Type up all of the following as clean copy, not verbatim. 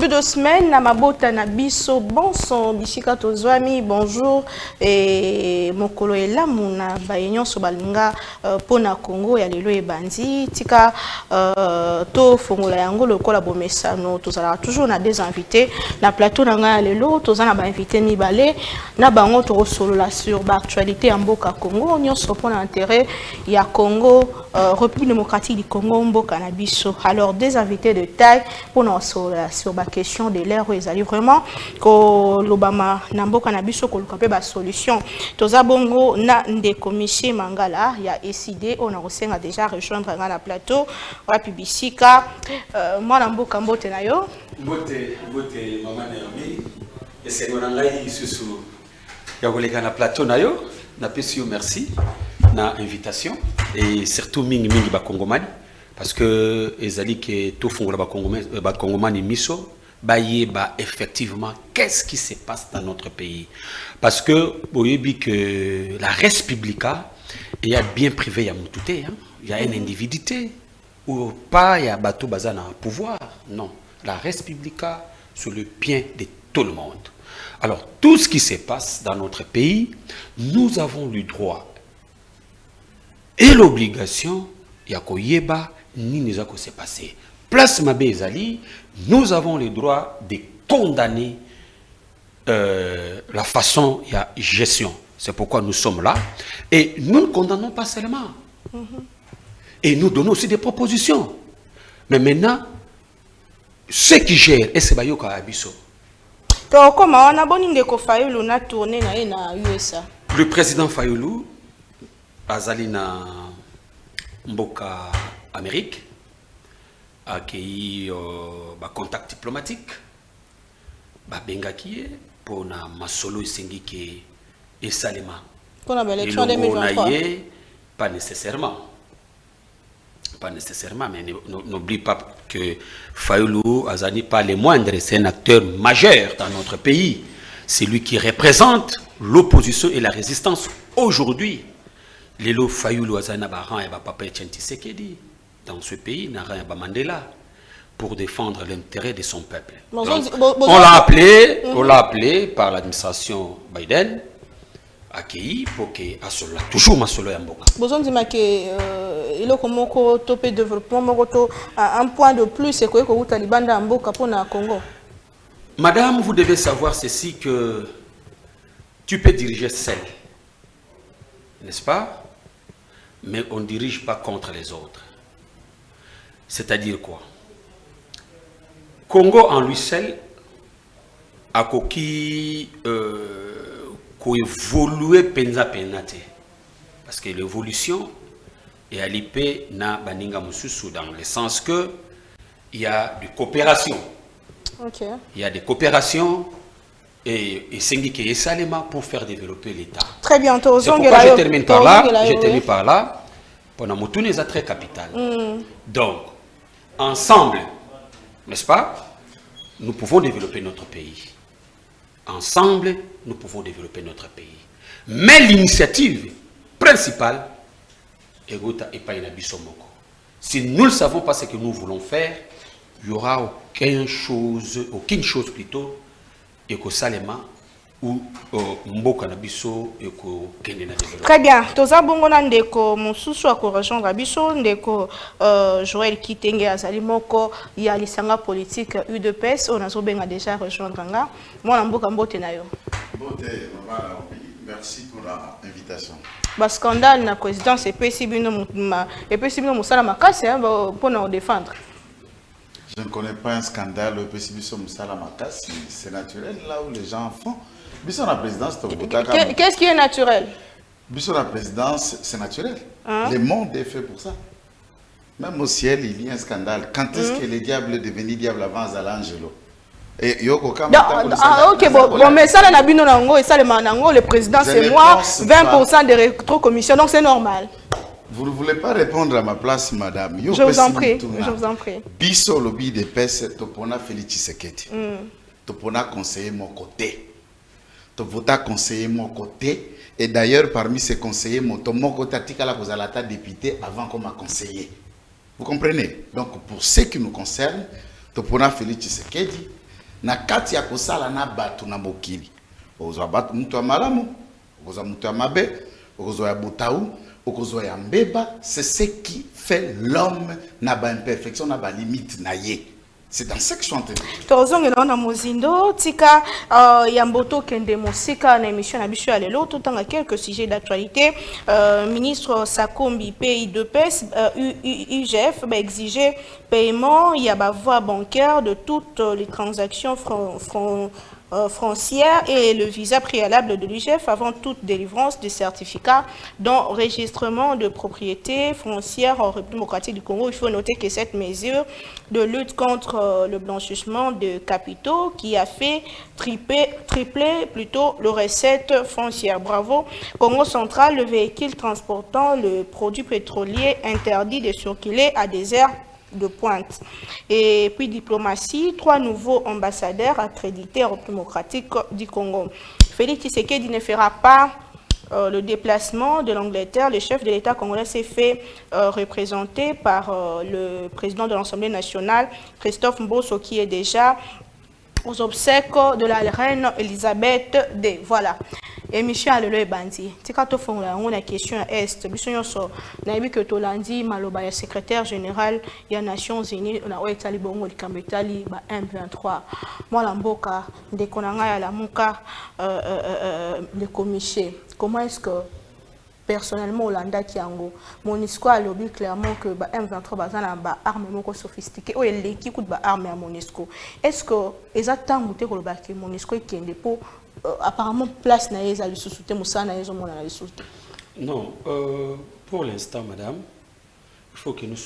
début de semaine, Namabota Nabiso, bon son, Bishika Tozwami, bonjour. Et Mokolo et Lamuna, Bayenyon Sobalinga, Pona Congo, Yalelo et Bandi, Tika, To Fongola Yango, le Kolabomesano, Tozala, toujours on a des invités. Na plateau Nanga Lelo, Tozana ba invité Mibale, na bango Toro Solo la sur l'actualité en Boka Congo, on y se prend intérêt, il y a Congo, République démocratique du Congo, Mboka Nabiso. Alors, des invités de taille pour nous sur la question de l'air où ils allaient vraiment que l'Obama Namboka Nabiso que le la solution. Toza bongo na des commissions mangala, il y a décidé, on a aussi déjà rejoindre la plateau, la publicité. Moi Namboka Mbote na yo. Mbote maman Naomi, et c'est mon angai sous ya koleka na plateau na yo, na pesi yo merci na invitation et surtout mingi ba Congomani. Parce que ezali que tout fongola ba Congomani miso ba effectivement qu'est-ce qui se passe dans notre pays parce que boyebi que la res publica il y a bien privé ya mutute hein il y a une individuité ou pas il y a bateau bazana pouvoir non la res publica sur le bien de tout le monde. Alors tout ce qui se passe dans notre pays nous avons le droit et l'obligation ya koyeba ni nous a s'est passé. Place Mabé Ezali, nous avons le droit de condamner la façon il y a gestion. C'est pourquoi nous sommes là. Et nous ne condamnons pas seulement. Et nous donnons aussi des propositions. Mais maintenant, ceux qui gèrent, et c'est Bayoka Abisso. Comment on a bonne Fayulu na tourné na USA. Le président Fayulu, Azalina Mboka Amérique a accueilli contact diplomatique bengakie pour na masolo isengike et salema pour la élection 2023 pas nécessairement mais n'oublie pas que Fayulu Azani pas les moindres, c'est un acteur majeur dans notre pays, c'est lui qui représente l'opposition et la résistance aujourd'hui. Lelo Fayulu Azana Baran et Papa Tshisekedi dans ce pays, Nara et Mandela, pour défendre l'intérêt de son peuple. Donc, on l'a appelé par l'administration Biden, accueilli pour que Asola, toujours Masolo Yamboka. Besoin de dire que il a comme topé développement, un point de plus, c'est que le Taliban a Mboka pour le Congo. Madame, vous devez savoir ceci que tu peux diriger seul, n'est-ce pas? Mais on ne dirige pas contre les autres. C'est-à-dire quoi? Congo en lui seul a qui évolué penza penate. Parce que l'évolution est à l'IP na baninga mususu dans le sens que il y a de coopération. Okay. Il y a des coopérations et syndiqués et saléma pour faire développer l'État. Très bien. C'est pourquoi je termine par là. Je termine par là. Pendant mon tour, les attraits capital. Donc, ensemble, n'est-ce pas, nous pouvons développer notre pays. Ensemble, nous pouvons développer notre pays. Mais l'initiative principale est si nous ne savons pas ce que nous voulons faire, il n'y aura aucune chose plutôt et que Salema ou Mboka Nabiso et que Kendena développe. Très bien. Toza bongo na ndeko mususu a rejoindre Abiso ndeko Joël Kitenge azali moko ya lisanga politique UDPS on a benga déjà rejoindre nga. Moi na Mboka Mbote na yo. Mbote maman merci pour l'invitation. Ba scandale na présidence et puis bino musala makasi pour nous défendre. Je ne connais pas un scandale au PCBSO Moussala Makas, c'est naturel là où les gens font. Bisson la présidence, qu'est-ce qui est naturel? Bisson la présidence, c'est naturel. Hein? Le monde est fait pour ça. Même au ciel, il y a un scandale. Quand est-ce que les diables devenaient diables avant Zalangelo? Et Yoko ok, bon, mais ça, le président, c'est moi, 20% de rétrocommission, donc c'est normal. Vous ne voulez pas répondre à ma place, madame. Je vous en prie, je vous en prie. Biso lobby de PES, Topona Félix Tshisekedi. Topona conseiller mon côté. Topota conseiller mon côté. Et d'ailleurs, parmi ces conseillers, mon côté Tikala Kozalata député avant qu'on m'a conseillé. Vous comprenez? Donc, pour ce qui nous concerne, Topona Félix Tshisekedi, na kati ya kosala na bato na mokili okozwa bato mutu ya malamu okozwa mutu ya mabe okozwa ya botau okozwa ya mbeba. C'est ce qui fait l'homme na ba imperfection na ba limite na ye. C'est dans ce que je suis en train de dire. Tozongela na mozindo tika yamboto kende mosika na émission na biso ya lelo totanga quelques sujets d'actualité. Ministre Sakombi PI2PS UGF va exiger paiement ya ba voie bancaire de toutes les transactions foncière et le visa préalable de l'UGF avant toute délivrance de certificats d'enregistrement de propriété foncière en République démocratique du Congo. Il faut noter que cette mesure de lutte contre le blanchissement de capitaux qui a fait tripler plutôt le recette foncière. Bravo. Congo central, le véhicule transportant le produit pétrolier interdit de circuler à des aires de pointe. Et puis diplomatie, 3 nouveaux ambassadeurs accrédités en démocratique du Congo. Félix Tshisekedi ne fera pas le déplacement de l'Angleterre. Le chef de l'État congolais s'est fait représenter par le président de l'Assemblée nationale, Christophe Mbosso, qui est déjà aux obsèques de la reine Elisabeth II. Voilà. Émission alelo ebandi. Tika to fongola ngona question est. Biso nyonso na yebi que tolandi maloba ya secrétaire général ya Nations Unies na oetali bongo likambo etali ba M23. Mwana mboka ndeko na ngai ala muka le comité. Comment est-ce que personnellement Olanda Kiango MONUSCO a lobby clairement que ba M23 bazana ba arme moko sophistiquée ou eleki coup de ba arme à MONUSCO. Est-ce que exactement te ko loba ke MONUSCO kende po apparemment place na yeza le sous-souté Moussa na yezo mona na le sous-souté? Non, pour l'instant madame, il faut que nous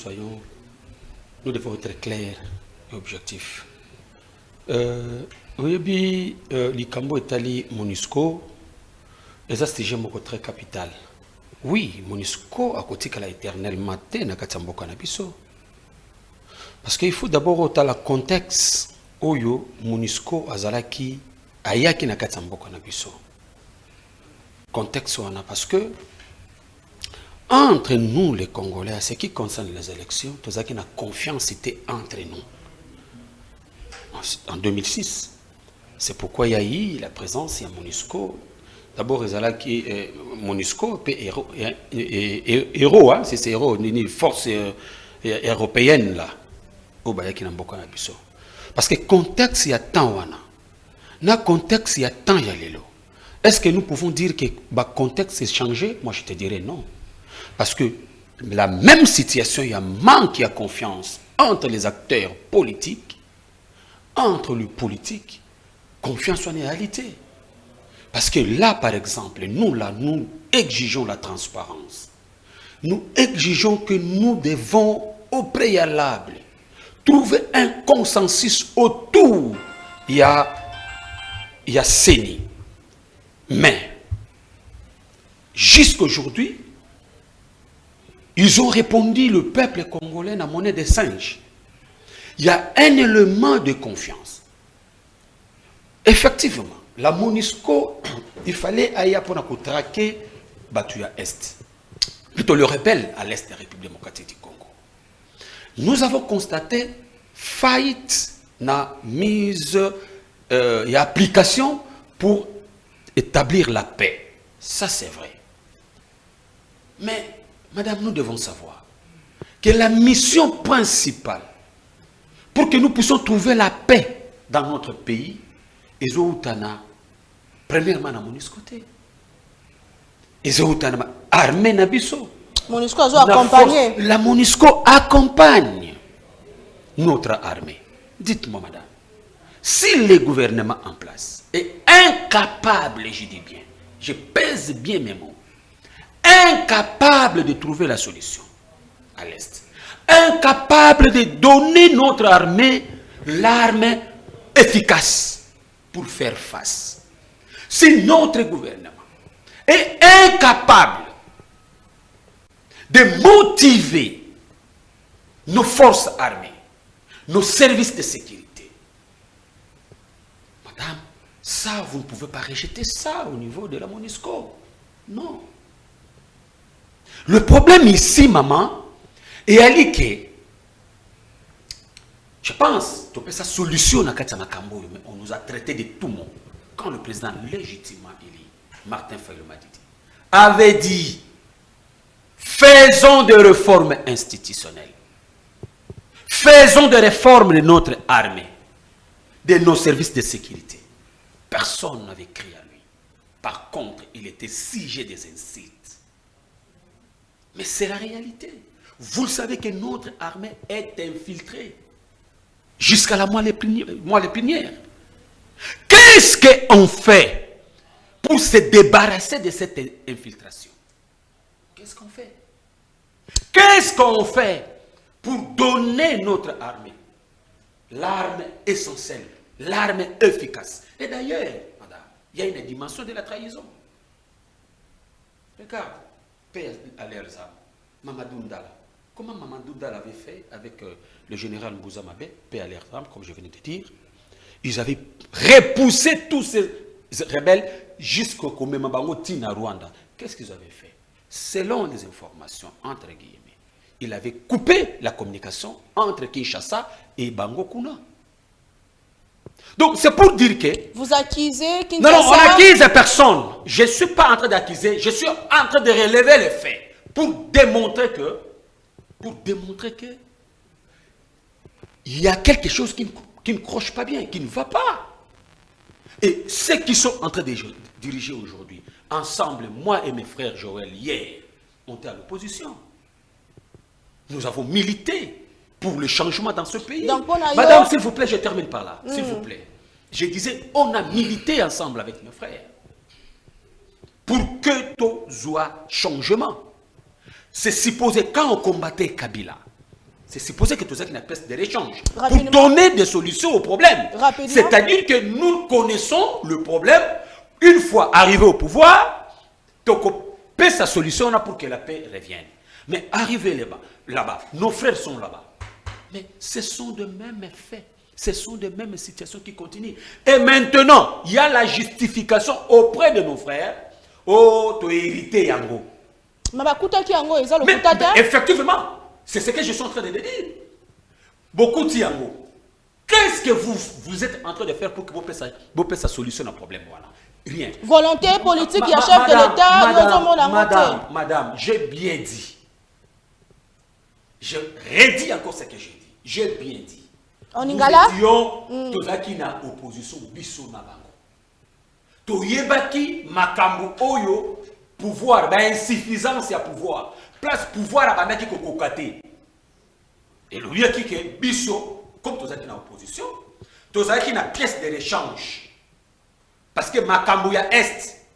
devons être clairs et objectifs. Oui, likambo etali MONUSCO les astiges moko très capital. Oui, MONUSCO a côté qu'à l'éternellement na katamboka na biso. Parce qu'il faut d'abord au la contexte oyo MONUSCO azalaki ayaki na katamboka na biso. Contexte wana parce que entre nous les Congolais à ce qui concerne les élections, tozaki na confiance c'était entre nous. En 2006, c'est pourquoi il y a eu la présence de MONUSCO. D'abord, il y a MONUSCO, héros, c'est ces héros, une force européenne là. Parce que contexte, il y a tant. Dans le contexte, il y a tant. Est-ce que nous pouvons dire que le contexte est changé? Moi, je te dirais non. Parce que la même situation, il y a manque de confiance entre les acteurs politiques, entre le politique, confiance en réalité. Parce que là, par exemple, nous exigeons la transparence. Nous exigeons que nous devons, au préalable, trouver un consensus autour. Il y a CENI. Mais, jusqu'aujourd'hui, ils ont répondu, le peuple congolais, à monnaie des singes. Il y a un élément de confiance. Effectivement, la MONUSCO, il fallait aller pour traquer Batuya Est. Plutôt le rebelle à l'Est de la République démocratique du Congo. Nous avons constaté faillite na mise et application pour établir la paix. Ça, c'est vrai. Mais, madame, nous devons savoir que la mission principale pour que nous puissions trouver la paix dans notre pays est premièrement na MONUSCO. Armée Nabiso. MONUSCO a accompagné. La MONUSCO accompagne notre armée. Dites-moi, madame, si le gouvernement en place est incapable, je dis bien, je pèse bien mes mots, incapable de trouver la solution à l'Est, incapable de donner notre armée l'arme efficace pour faire face. Si notre gouvernement est incapable de motiver nos forces armées, nos services de sécurité, madame, ça, vous ne pouvez pas rejeter ça au niveau de la MONUSCO. Non. Le problème ici, maman, est que Je pense que sa solution à Makambo, mais on nous a traité de tout le monde. Quand le président légitimement élu, Martin Fayulu Madidi, avait dit faisons des réformes institutionnelles, faisons des réformes de notre armée, de nos services de sécurité. Personne n'avait crié à lui. Par contre, il était sujet des incites. Mais c'est la réalité. Vous le savez que notre armée est infiltrée jusqu'à la moelle épinière. Qu'est-ce qu'on fait pour se débarrasser de cette infiltration? Qu'est-ce qu'on fait? Qu'est-ce qu'on fait pour donner notre armée l'arme essentielle, l'arme efficace? Et d'ailleurs, madame, il y a une dimension de la trahison. Regarde, paix à leurs âmes. Mamadou Ndala. Comment Mamadou Ndala avait fait avec le général Mbouza Mabé, paix à leurs âmes, comme je venais de dire. Ils avaient repoussé tous ces rebelles jusqu'au Komemabango Tina Rwanda. Qu'est-ce qu'ils avaient fait? Selon les informations, entre guillemets, il avait coupé la communication entre Kinshasa et Bango Kuna. Donc c'est pour dire que... Vous accusez Kinshasa... Non, on n'accuse personne. Je ne suis pas en train d'accuser, je suis en train de relever les faits pour démontrer que il y a quelque chose qui ne croche pas bien, qui ne va pas. Et ceux qui sont en train de diriger aujourd'hui, ensemble, moi et mes frères Joël, hier, on était à l'opposition. Nous avons milité pour le changement dans ce pays. Donc, madame, s'il vous plaît, je termine par là. S'il vous plaît. Je disais, on a milité ensemble avec mes frères pour que tout soit changement. C'est supposé, quand on combattait Kabila, c'est supposé que tout ça qui n'a pas d'échange pour donner des solutions au problème. C'est-à-dire que nous connaissons le problème. Une fois arrivé au pouvoir, on sa solution là pour que la paix revienne. Mais arrivé là-bas, nos frères sont là-bas. Mais ce sont de mêmes faits. Ce sont de mêmes situations qui continuent. Et maintenant, il y a la justification auprès de nos frères. Oh, tu es hérité, Yango. Mais effectivement, c'est ce que je suis en train de dire. Beaucoup de Yango. Qu'est-ce que vous êtes en train de faire pour que vous puissiez sa solution au problème? Voilà. Rien. Volonté politique, il y a chef de l'État. Madame, j'ai bien dit. Je redis encore ce que j'ai dit. J'ai bien dit. On y a nous étions na opposition biso na bango. Toyebaki makambo oyo pouvoir, insuffisance ya pouvoir. Place pouvoir à banaki kokokate. Et lui a dit que biso, comme nous étions na opposition, nous étions na pièce de l'échange. Parce que makambo ya est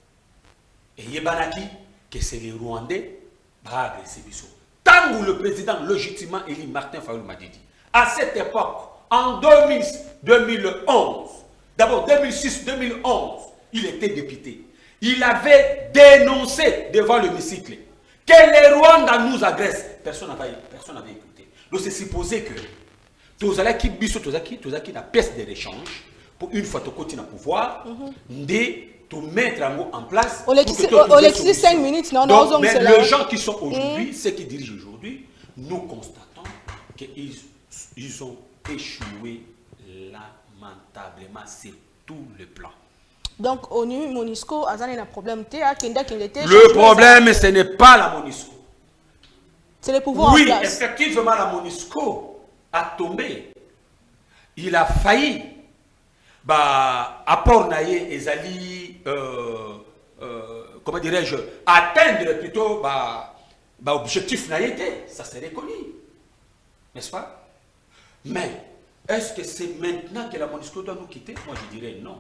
et yebanaki que c'est les Rwandais bah agresser biso. Tant que le président légitimement élu Martin Fayulu Madidi, à cette époque, en 2011, d'abord 2006-2011, il était député. Il avait dénoncé devant l'hémicycle que les Rwandais nous agressent. Personne n'avait écouté. Donc c'est supposé que tous allez qui biso, tous allez la pièce de l'échange pour une fois que tu continues à pouvoir, de mettre en place. On l'existe 5 minutes, non? Donc, mais les gens qui sont aujourd'hui, ceux qui dirigent aujourd'hui, nous constatons qu'ils ont échoué lamentablement sur tout le plan. Donc, ONU, MONUSCO, il y a un problème. Le problème, ce n'est pas la MONUSCO. C'est le pouvoir oui, en place. Effectivement, la MONUSCO a tombé. Il a failli. Apport naïe ezali comment dirais-je, atteindre plutôt objectif naïté, ça c'est reconnu, n'est-ce pas? Mais est-ce que c'est maintenant que la MONUSCO doit nous quitter? Moi je dirais non,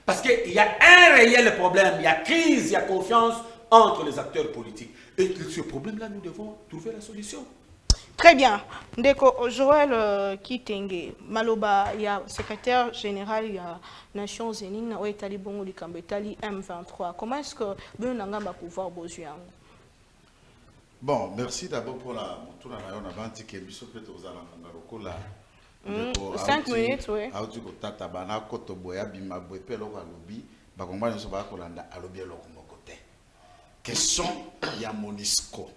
parce qu'il y a un réel problème, il y a crise, il y a confiance entre les acteurs politiques, et ce problème-là nous devons trouver la solution. Très bien. Ndeko Joël Kitenge, Maloba, il y a secrétaire général, il y a Nations Unies, il y a Bongo Likambetali M23. Comment est-ce que nous va pouvoir bosser? Bon, merci d'abord pour la tour on a vendu que biso peut aux alenga 5 minutes, oui. Auti ko tata bana ko to boya bima boepe lo ka lobi ba komba nso ba ko landa alobi lo ko côté. Question ya MONUSCO.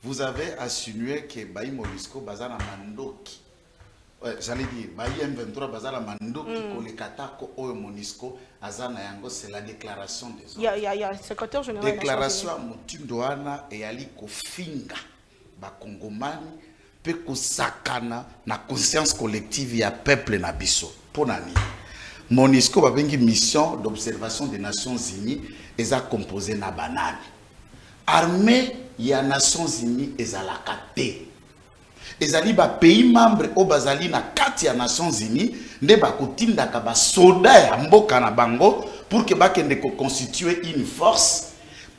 Vous avez insinué que Baï MONUSCO bazana mandoki Ouais, j'allais dire, M23 bazala mandoki kolekatako oyo Monisco azana yango, c'est la déclaration des hommes. Il y a secrétaire général. Déclaration à Moutindoana et Ali Kofinga, Bakongomani, pe kosakana na conscience collective ya peuple na biso. Ponani. Monisco va bengi mission d'observation des Nations Unies et a composé na banane. Armée ya Nations Unies et à la kate. Ezali ba pays membre o bazali na kati ya Nations Unies nde ba kotinda ka ba soda ya mboka na bango pour que ba kende ko constituer une force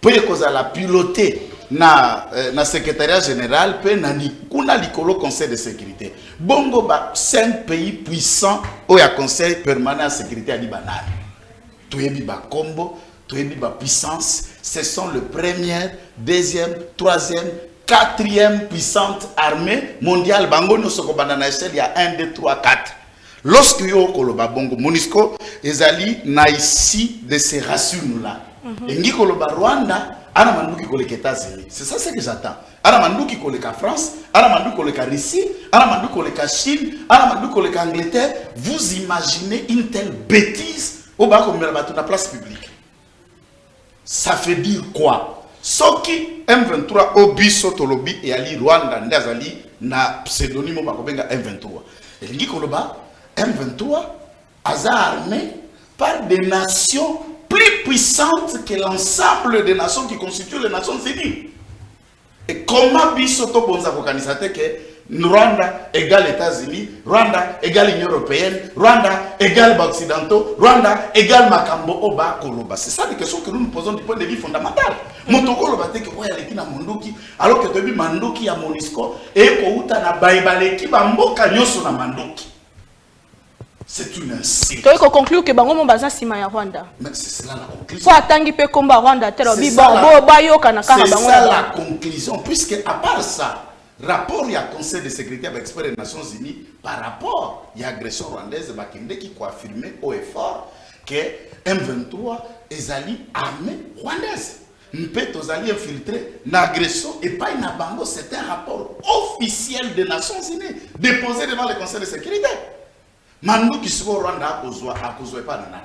pour que la piloter na secrétariat général pe na kuna likolo conseil de sécurité. Bongo ba 5 pays puissants o ya conseil permanent de sécurité ali banane. Toyebi ba combo, toyebi ba puissance, ce sont le première, deuxième, troisième, quatrième puissante armée mondiale. Bango no soko banana échelle, il y a 1, 2, 3, 4. Lorsque yo koloba bongo Monisco ezali na ici de ces rations là. Engi koloba Rwanda ana manduki koleka États-Unis. C'est ça ce que j'attends. Ana manduki koleka France, ana manduki koleka Russie, ana manduki koleka Chine, ana manduki koleka Angleterre. Vous imaginez une telle bêtise au bas comme la bateau na place publique. Ça fait dire quoi? Soki M23 Obiso Tolobi et Ali Rwanda ndazali na pseudonyme bakobenga M23. Elingi koloba M23 aza armé par des nations plus puissantes que l'ensemble des nations qui constituent les Nations Unies. Et comment biso to bonza kokanisate que Rwanda égale États-Unis, Rwanda égale Union Européenne, Rwanda égale Occidentaux, Rwanda égale Makambo Oba Koloba. C'est ça des questions que nous nous posons du point de vue fondamental. Motoko Loba te que oya leki na Mandoki, alors que tobi Mandoki ya Monisco et ko uta na baibaleki ba mboka nyoso na Mandoki. C'est une insulte. Tu conclure que bango baza sima ya Rwanda. Mais c'est cela la conclusion. Soit tangi pe komba Rwanda telo bi C'est ça la conclusion, puisque à part ça, rapport il y a Conseil de sécurité avec experts des Nations Unies par rapport il y a agression rwandaise bakinde qui a affirmé haut et fort que M23 est allié armée rwandaise. Nous allons infiltrer l'agression et pas une bango, c'est un rapport officiel des Nations Unies déposé devant le Conseil de sécurité. Mandou qui se Rwanda à cause pas de nan.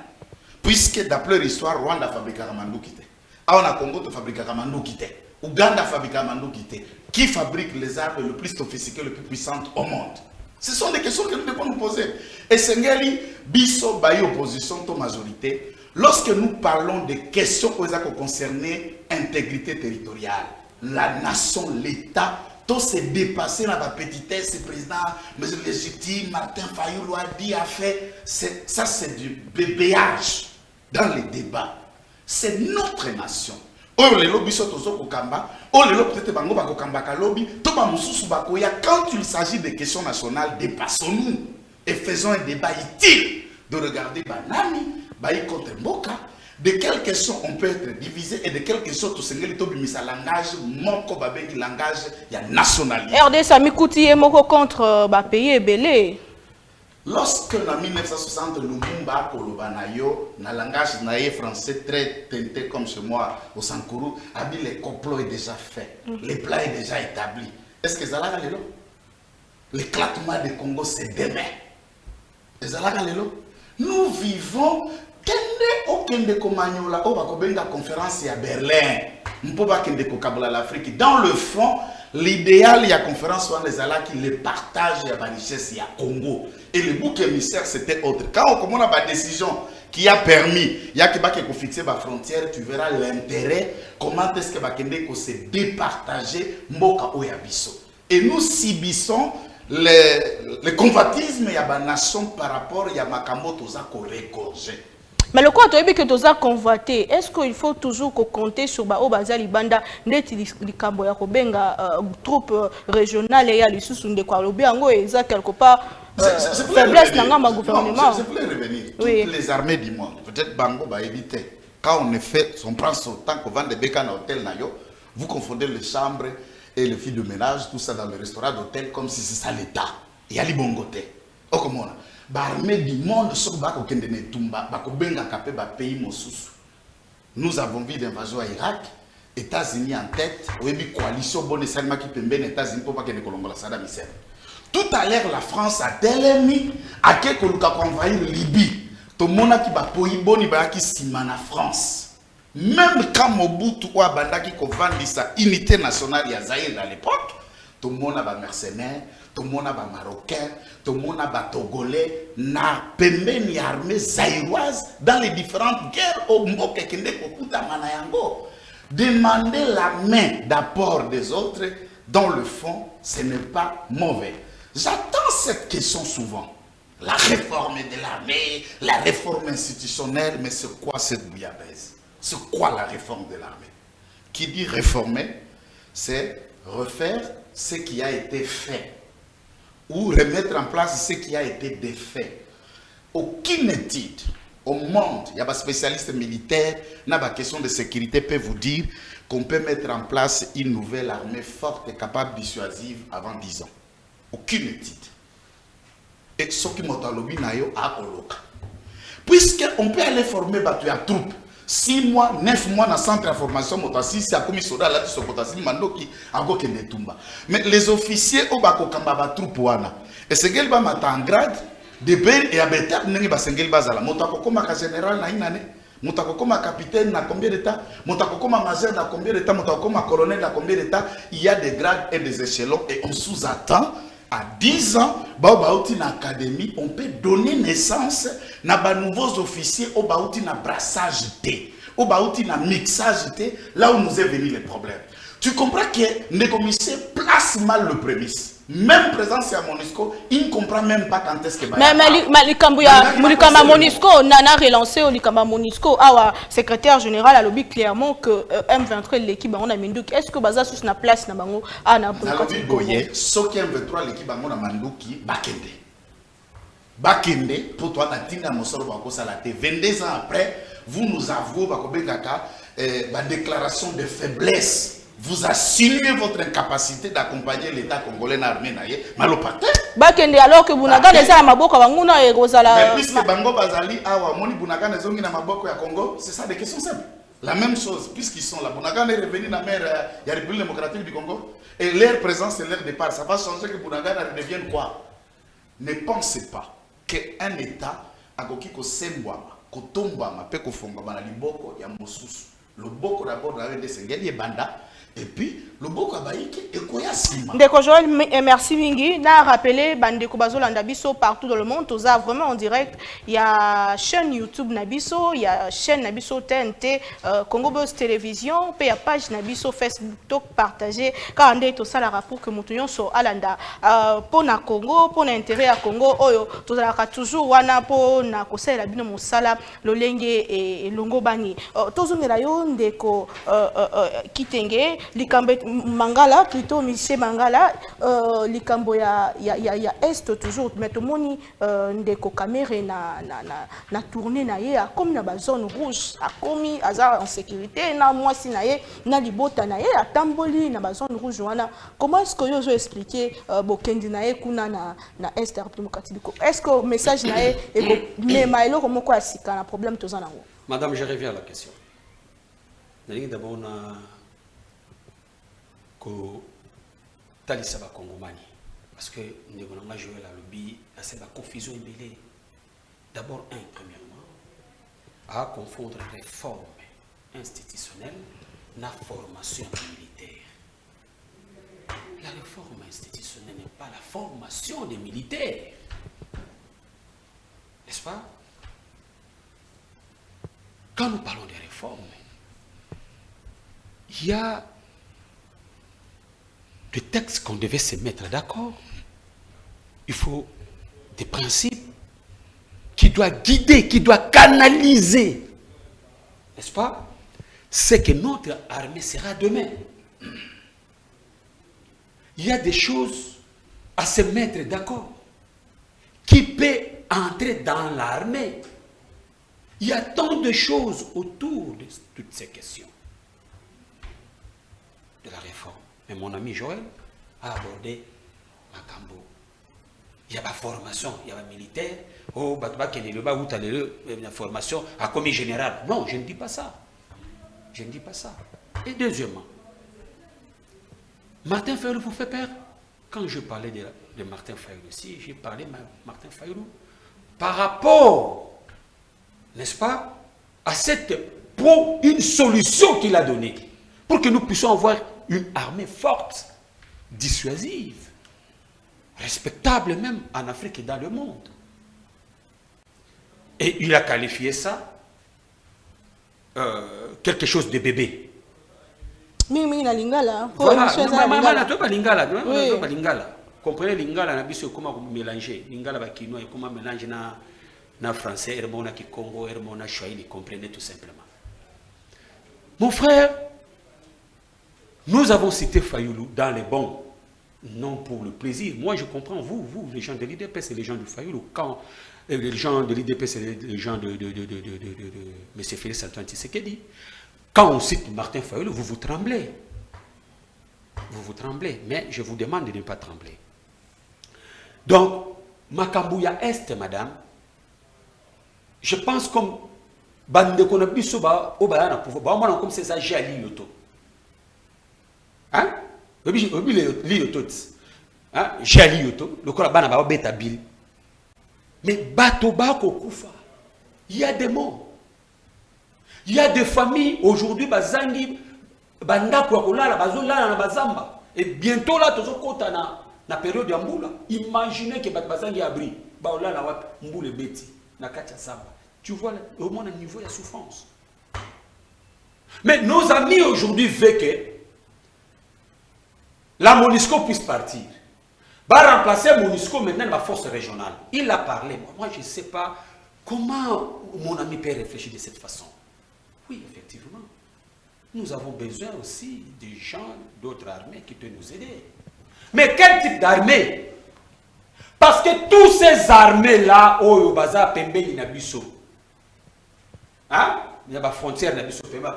Puisque d'après l'histoire, Rwanda fabrique un mandou qui était. On a Congo de fabrique un mandou qui était. Ouganda fabrique un mandou qui était. Qui fabrique les armes les plus sophistiquées, les plus puissantes au monde? Ce sont des questions que nous devons nous poser. Et Sengeli, Bisso, Baye, opposition, to majorité, lorsque nous parlons de questions qui concernent l'intégrité territoriale, la nation, l'État, tout s'est dépassé dans la petitesse, le président, monsieur légitime, Martin Fayoulou a dit, a fait, ça c'est du bébéage dans les débats. C'est notre nation. Oh les lobbies sont au Kamba, oh les lobbies peut-être bango bako Kamba kalobi, tout ba mususu bakoya. Quand il s'agit de questions nationales, dépassons-nous et faisons un débat utile de regarder Banami, Baï contre Mboka. De quelles questions on peut être divisé et de quelles questions tout sengeli to bimisa langage moko babengi langage ya nationalité. RD Sami Kouti et moko contre ba pays ebele. Lorsque en 1960 Lumumba koloba na yo na langage naïe français très teinté comme chez moi au Sankuru, a dit le complot est déjà fait, le plan est déjà établi. Est-ce que Zalaga lelo? L'éclatement du Congo c'est demain. Zalaga lelo? Nous vivons kende okende komanyola o bakobenga conférence à Berlin. Mpoba kende kokabula l'Afrique. Dans le fond, l'idéal il y a conférence on les ala qui le partage ya ba richesse ya Congo. Et le bouc émissaire c'était autre. Quand on commence à la décision qui a permis, il y a qui va fixer la frontière, tu verras l'intérêt, comment est-ce que va se départager mboka oyabiso. Et nous subissons le convoitisme ya ba nation par rapport ya makambo toza ko récorger. Mais le quoi tu as dit que tu as convoité, est-ce qu'il faut toujours compter sur Baobaza Libanda, ndeti likambo ya kobenga troupes régionales et ya lisusu ndeko lobi yango eza quelque part faiblesse dans le gouvernement. Je voulais revenir. Oui. Toutes les armées du monde, peut-être Bango va éviter. Quand on fait, on prend son temps qu'on vend des bécanes à l'hôtel Nayo, vous confondez les chambres et les filles de ménage, tout ça dans le restaurant d'hôtel comme si c'est ça l'État. Il y a les bongotés. Oh comment on a l'armée du monde nous avons vu l'invasion à Irak, États-Unis en tête, oui, coalition bonne Salma qui peut États-Unis pour pas que Saddam Hussein. Tout à l'heure, la France a tellement à quelque envahir Libye. Tout le monde qui va poïboni qui stima na France. Même quand Mobutu ou Bandaki kovandi sa unité nationale ya Zaïre à l'époque, tout le monde a des mercenaires, tout le monde a des Marocains, tout le monde a des Togolais, na pembeni armée zaïroise dans les différentes guerres au Mboke Kende Kokuta Manayango. Demander la main d'apport des autres, dans le fond, ce n'est pas mauvais. J'attends cette question souvent. La réforme de l'armée, la réforme institutionnelle, mais c'est quoi cette bouillabaisse? C'est quoi la réforme de l'armée? Qui dit réformer, c'est refaire ce qui a été fait ou remettre en place ce qui a été défait. Aucune étude au monde, il y a des spécialistes militaires, il y a des questions de sécurité, peut vous dire qu'on peut mettre en place une nouvelle armée forte et capable, dissuasive avant 10 ans. Aucune étude. Et ce qui m'a dit, puisqu'on peut aller former à troupes, 6 mois, 9 mois dans le centre de formation, c'est à commis soda là, qui mais les officiers au bako kamba troupes wana. Et c'est qu'elle va mettre en grade de bel et abeter n'engi basengel bazala. Montako comme général na inane, montako comme capitaine na combien d'état, montako comme major na combien d'état, montako comme colonel na combien d'état. Il y a des grades et des échelons et on sous-attend. À 10 ans, dans l'académie, on peut donner naissance à de nouveaux officiers au na brassage T, au na mixage T, là où nous est venu les problèmes. Tu comprends que les commissaires placent mal le prémisse. Même présence à Monisco, il ne comprend même pas quand est-ce que... Mais Likamba Monisco, Nana relancé au Likamba Monisco, secrétaire général a lobby clairement que M23 l'équipe on a Mindouk. Est-ce que Baza sur la place na bango a na Boye, ce qui M23 l'équipe on a Mandouki Bakende. Bakende pour toi na tinga mosoro bako salate 22 ans après, vous nous avouez bakobekaka la déclaration de faiblesse. Vous assumez votre incapacité d'accompagner l'État congolais dans l'armée naïe. Malopate. Bakende alors que Bunaga les a maboko banguna et Rosala. Mais puisque Bango Bazali awa moni Bunaga les ongi na maboko ya Congo, c'est ça des questions simples. La même chose puisqu'ils sont là. Bunaga est revenu dans la mer de la République démocratique du Congo et leur présence et leur départ, ça va changer que Bunaga redevienne quoi? Ne pensez pas qu'un État a koki ko sembwama, ko tombama, pe ko fongama na liboko ya mosusu. Le boko d'abord dans les Sengeli et Banda. Et puis, le Boko Abaïki et Koyasima. Ndeko Joël, merci Mingi. N'a rappelé Bandeko Bazo Landabiso partout dans le monde. Tout ça vraiment en direct. Il y a chaîne YouTube Nabiso, il y a chaîne Nabiso TNT, Congo Buzz Télévision, puis il y a page Nabiso Facebook, donc partagé. Car on est tout ça la rapport que nous sur Alanda. Pour na Congo, pour l'intérêt à Congo, tout ça toujours wana pour na conseil la bino mosala, lolenge et longo bani. Tous on est là yo ndeko kitenge. Likambo Mangala, plutôt Michel Mangala, Likambo ya Est toujours, mais tout le monde ndeko caméra na tourné na ye, comme na ba zone rouge, a commis hasard en sécurité, na moi si na ye, na libota na ye, a tamboli na ba zone rouge wana. Comment est-ce que yo zo expliquer bokendi na ye kuna na Est démocratique? Est-ce que message na ye et mais mailo comment quoi sika na problème tous en haut? Madame, je reviens à la question. D'abord na ko talisa ba Congomani parce que nous avons joué la lobby à cette confusion ébélée. D'abord premièrement à confondre réforme institutionnelle na formation militaire. La réforme institutionnelle n'est pas la formation des militaires, n'est-ce pas? Quand nous parlons de réforme, il y a des textes qu'on devait se mettre d'accord. Il faut des principes qui doivent guider, qui doivent canaliser, n'est-ce pas, ce que notre armée sera demain. Il y a des choses à se mettre d'accord. Qui peut entrer dans l'armée? Il y a tant de choses autour de toutes ces questions de la réforme. Mais mon ami Joël a abordé Makambo. Il y a la formation, il y a la militaire. Oh, la formation a commis général. Non, je ne dis pas ça. Je ne dis pas ça. Et deuxièmement, Martin Fayulu vous fait peur. quand je parlais de Martin Fayulu aussi, j'ai parlé de Martin Fayulu par rapport, n'est-ce pas, à une solution qu'il a donnée pour que nous puissions avoir une armée forte, dissuasive, respectable même en Afrique et dans le monde. Et il a qualifié ça quelque chose de bébé. Voilà, lingala. Comprenez lingala, na biso comment mélanger lingala ba quinoa et comment mélanger na français, hermona ki Congo, hermona Swahili, comprenez tout simplement. Mon frère, nous avons cité Fayulu dans les bons, non pour le plaisir. Moi je comprends, vous les gens de l'IDP, c'est les gens du Fayulu. Quand les gens de l'IDP, c'est les gens de M. Félix Antoine Tshisekedi. Quand on cite Martin Fayulu, vous tremblez. Vous tremblez, mais je vous demande de ne pas trembler. Donc, Makambouya Est, madame, je pense comme Bande Konabiso Obayana pouvoir, bah, comme c'est ça, j'ai Ali Yoto. Hein? Hein? J'ai Ali Yoto, le Korabana Baba Beta Bill. Mais Batobako Koufa, il y a des morts. Il y a des familles aujourd'hui, Bazangi, Banda Kouakola, Bazola, Bazamba. Et bientôt là, tous kota na période d'Amboula. Imaginez que Bazangi abri, Baola la wap, Mboule Beti, na Katia Samba. Tu vois au moins un niveau de souffrance. Mais nos amis aujourd'hui veulent que la MONUSCO puisse partir. Va remplacer MONUSCO maintenant la force régionale. Il a parlé. Moi, je ne sais pas comment mon ami peut réfléchir de cette façon. Oui, effectivement. Nous avons besoin aussi des gens d'autres armées qui peuvent nous aider. Mais quel type d'armée? Parce que tous ces armées-là, oh, Baza, Pembe, Inabiso, hein? Il y a des frontières, Inabiso, Pembe,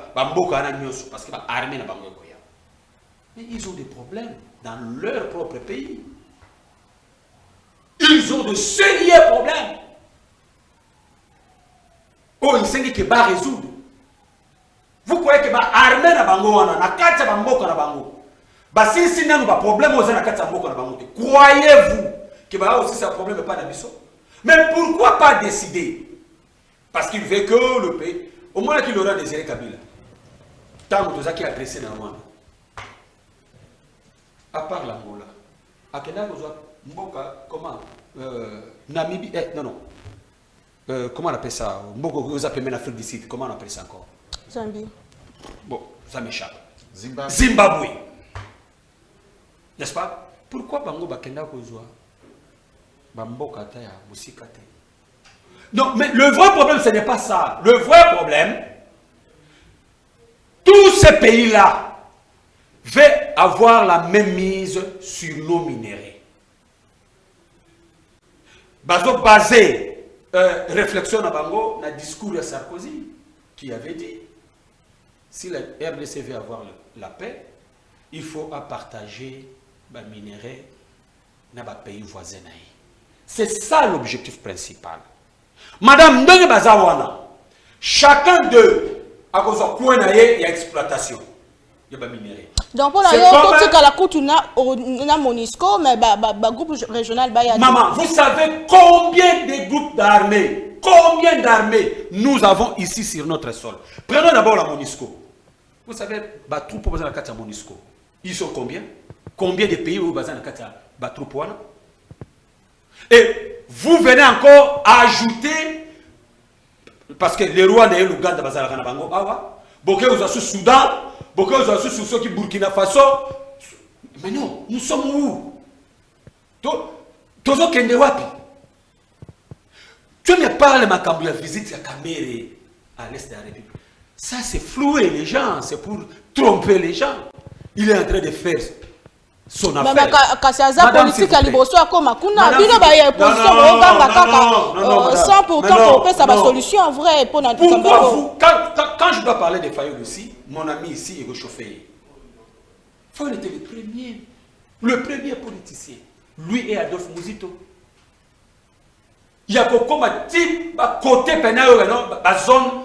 parce que l'armée n'a pas de. Mais ils ont des problèmes dans leur propre pays. Ils ont de sérieux problèmes. Oh, ils savent qu'ils vont résoudre. Vous croyez que l'armée n'a pas de na katia ba mboka na bango. Ba si nanu ba problème aux na katia mboka na bango. Croyez-vous que ba aussi c'est un problème pas d'ambition? Mais pourquoi pas décider? Parce qu'il veut que le pays, au moins qu'il aura désiré Kabila. Tant que tout qui a pressé dans le monde. À part l'Angola. À quel âge vous avez mboka comment Namibie non. Comment on appelle ça? Mboka vous appelez en Afrique du Sud, comment on appelle ça encore? Zambie. Bon, ça m'échappe. Zimbabwe. N'est-ce pas? Pourquoi Bango Bakenda Kozwa Bamboka Taya Musikate? Non, mais le vrai problème, ce n'est pas ça. Le vrai problème, tous ces pays-là veulent avoir la même mise sur nos minéraux. Bazo basé réflexion à Bango, dans le discours de Sarkozy, qui avait dit si la RDC veut avoir la paix, il faut partager les minéraux dans les pays voisins. C'est ça l'objectif principal. Madame Ndenge Bazawana, chacun d'eux a besoin de l'exploitation. Il y a des minéraux. Donc pour la la MONUSCO, mais le groupe régional. Maman, vous savez combien de groupes d'armées, combien d'armées nous avons ici sur notre sol? Prenons d'abord la MONUSCO. Vous savez, les troupes dans la MONUSCO, ils sont combien? Combien de pays où bazan la troupe? Et vous venez encore ajouter, parce que les rois de l'Ouganda bazan la Bango, Boké vous avez Soudan, Boké vous avez sous qui Burkina Faso. Mais non, nous sommes où? Tozo Kende Wapi. Tu me parles de ma visite à Kamere à l'est de la République. Ça, c'est flouer les gens, c'est pour tromper les gens. Il est en train de faire son affaire. Madame, politique à Liboso, comme Makuna, sans pourtant qu'on sa solution en vrai. Pourquoi vous, quand je dois parler de Fayulu aussi, mon ami ici est réchauffé. Fayulu était le premier politicien. Lui et Adolphe Mouzito. Il y a comme un type côté pénal, la zone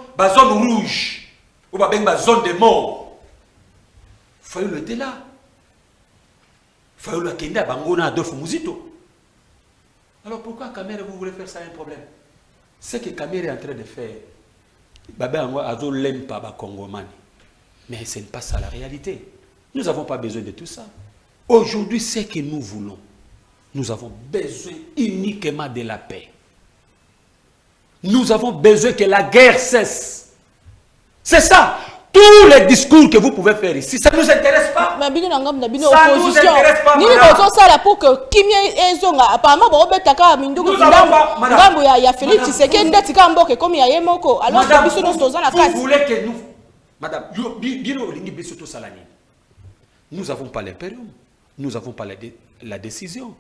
rouge, ou la zone de mort. Fayulu était là. Fayoulou Kenda Bangona Adolphe Mouzito. Alors pourquoi Kamere vous voulez faire ça un problème? Ce que Kamere est en train de faire, Baba Ango Azo l'aime pas Bakongomani. Mais ce n'est pas ça la réalité. Nous n'avons pas besoin de tout ça. Aujourd'hui, ce que nous voulons, nous avons besoin uniquement de la paix. Nous avons besoin que la guerre cesse. C'est ça. Tous les discours que vous pouvez faire ici, ça ne nous intéresse pas. Ça ne nous intéresse pas. Nous n'avons pas, madame. Vous voulez que nous... Madame, nous n'avons pas l'impérium. Nous n'avons pas la décision.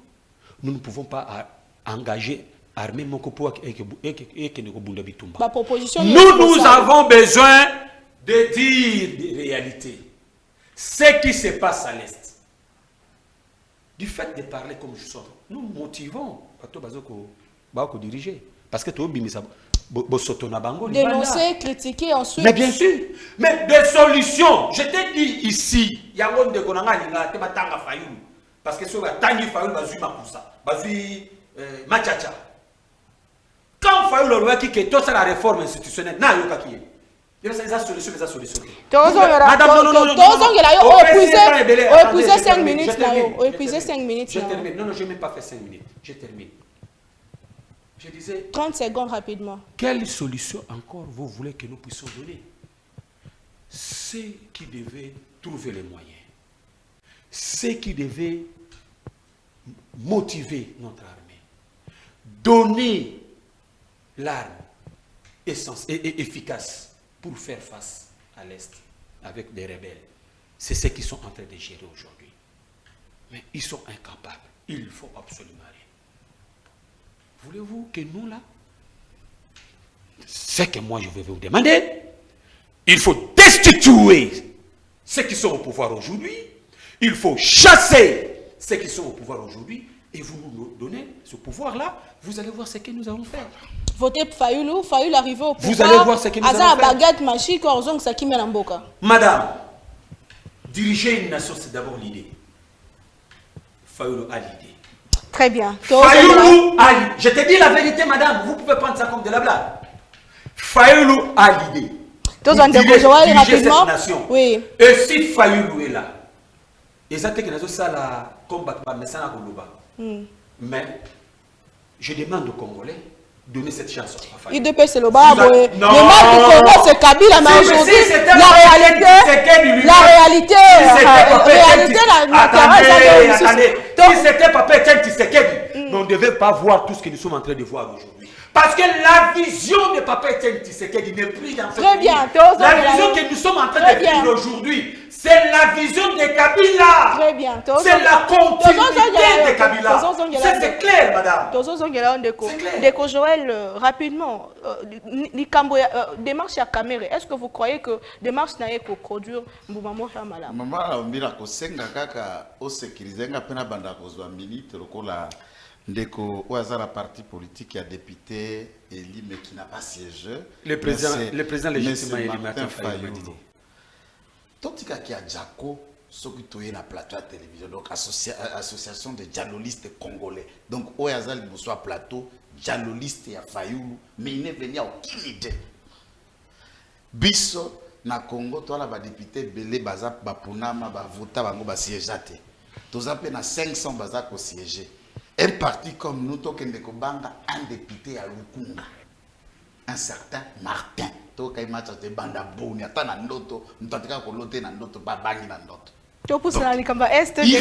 Nous ne pouvons pas engager armée Mokopo et que nous avons besoin de dire des réalités. Ce qui se passe à l'Est. Du fait de parler comme je sors, nous motivons Bako diriger. Parce que tout dénoncer, critiquer ensuite. Mais bien sûr. Mais des solutions. Je t'ai dit ici, il y a un de parce que si on a Tangi Fayoulou, Bazui Makoussa, Bazui Machacha. Quand Fayoulou a dit que toute la réforme institutionnelle, n'a pas qui est. Il y a des solutions, des solutions. Madame, non, épuisé 5 minutes. Épuisé 5 minutes. Je termine. Non, je n'ai même pas fait 5 minutes. Je termine. Je disais... 30 secondes rapidement. Quelle solution encore vous voulez que nous puissions donner? Ceux qui devaient trouver les moyens. Ceux qui devaient motiver notre armée. Donner l'arme efficace pour faire face à l'Est avec des rebelles. C'est ce qu'ils sont en train de gérer aujourd'hui. Mais ils sont incapables. Il faut absolument rien. Voulez-vous que nous, là, c'est que moi je vais vous demander, il faut destituer ceux qui sont au pouvoir aujourd'hui, il faut chasser ceux qui sont au pouvoir aujourd'hui, et vous nous donnez ce pouvoir-là, vous allez voir ce que nous allons faire. Votez pour Fayoulou, Fayoulou arrivé au pouvoir. Vous allez voir ce que nous allons faire. Baguette magique, Madame, diriger une nation, c'est d'abord l'idée. Fayoulou a l'idée. Très bien. Fayoulou a l'idée. Je te dis la vérité, madame, vous pouvez prendre ça comme de la blague. Fayoulou a l'idée. Diriger cette nation. Oui. Et si Fayoulou est là, et ça, c'est ça la combat, mais je demande aux Congolais de donner cette chance à Fayoulou. IDP, c'est le bas. Le mal du Congo, c'est Kabila, mais aujourd'hui, si c'était pas Pétain Tshisekedi, on ne devait pas voir tout ce que nous sommes en train de voir aujourd'hui. Parce que la vision de Papa Etienne Tshisekedi n'est plus dans ce pays. La vision que nous sommes en train de vivre aujourd'hui, c'est la vision de Kabila. Très bien. C'est la continuité de Kabila. C'est clair, madame. C'est clair. Déco Joël, rapidement, démarche à Kamere. Est-ce que vous croyez que démarche n'a pas produire Mboumamo Chamala? Maman, on mira ko senga kaka o sécuriser nga pena banda ko zwa minute lokola ndeko oaza la parti politique qui a député élu mais qui n'a pas siégé. Le président légitimement élu Martin Fayoulou. Totika qui a Djako, ce qui toye na plateau à télévision, donc association de dialogistes congolais. Donc oaza le bonsoir plateau dialogiste ya Fayoulou, mais il n'est venu à aucune idée. Biso na Congo tola ba député belé baza ba ponama ba vota bango ba siégate. Toza pe na 500 baza ko siéger. Un parti comme nous, un député à Lukunga, un certain Martin. Il ne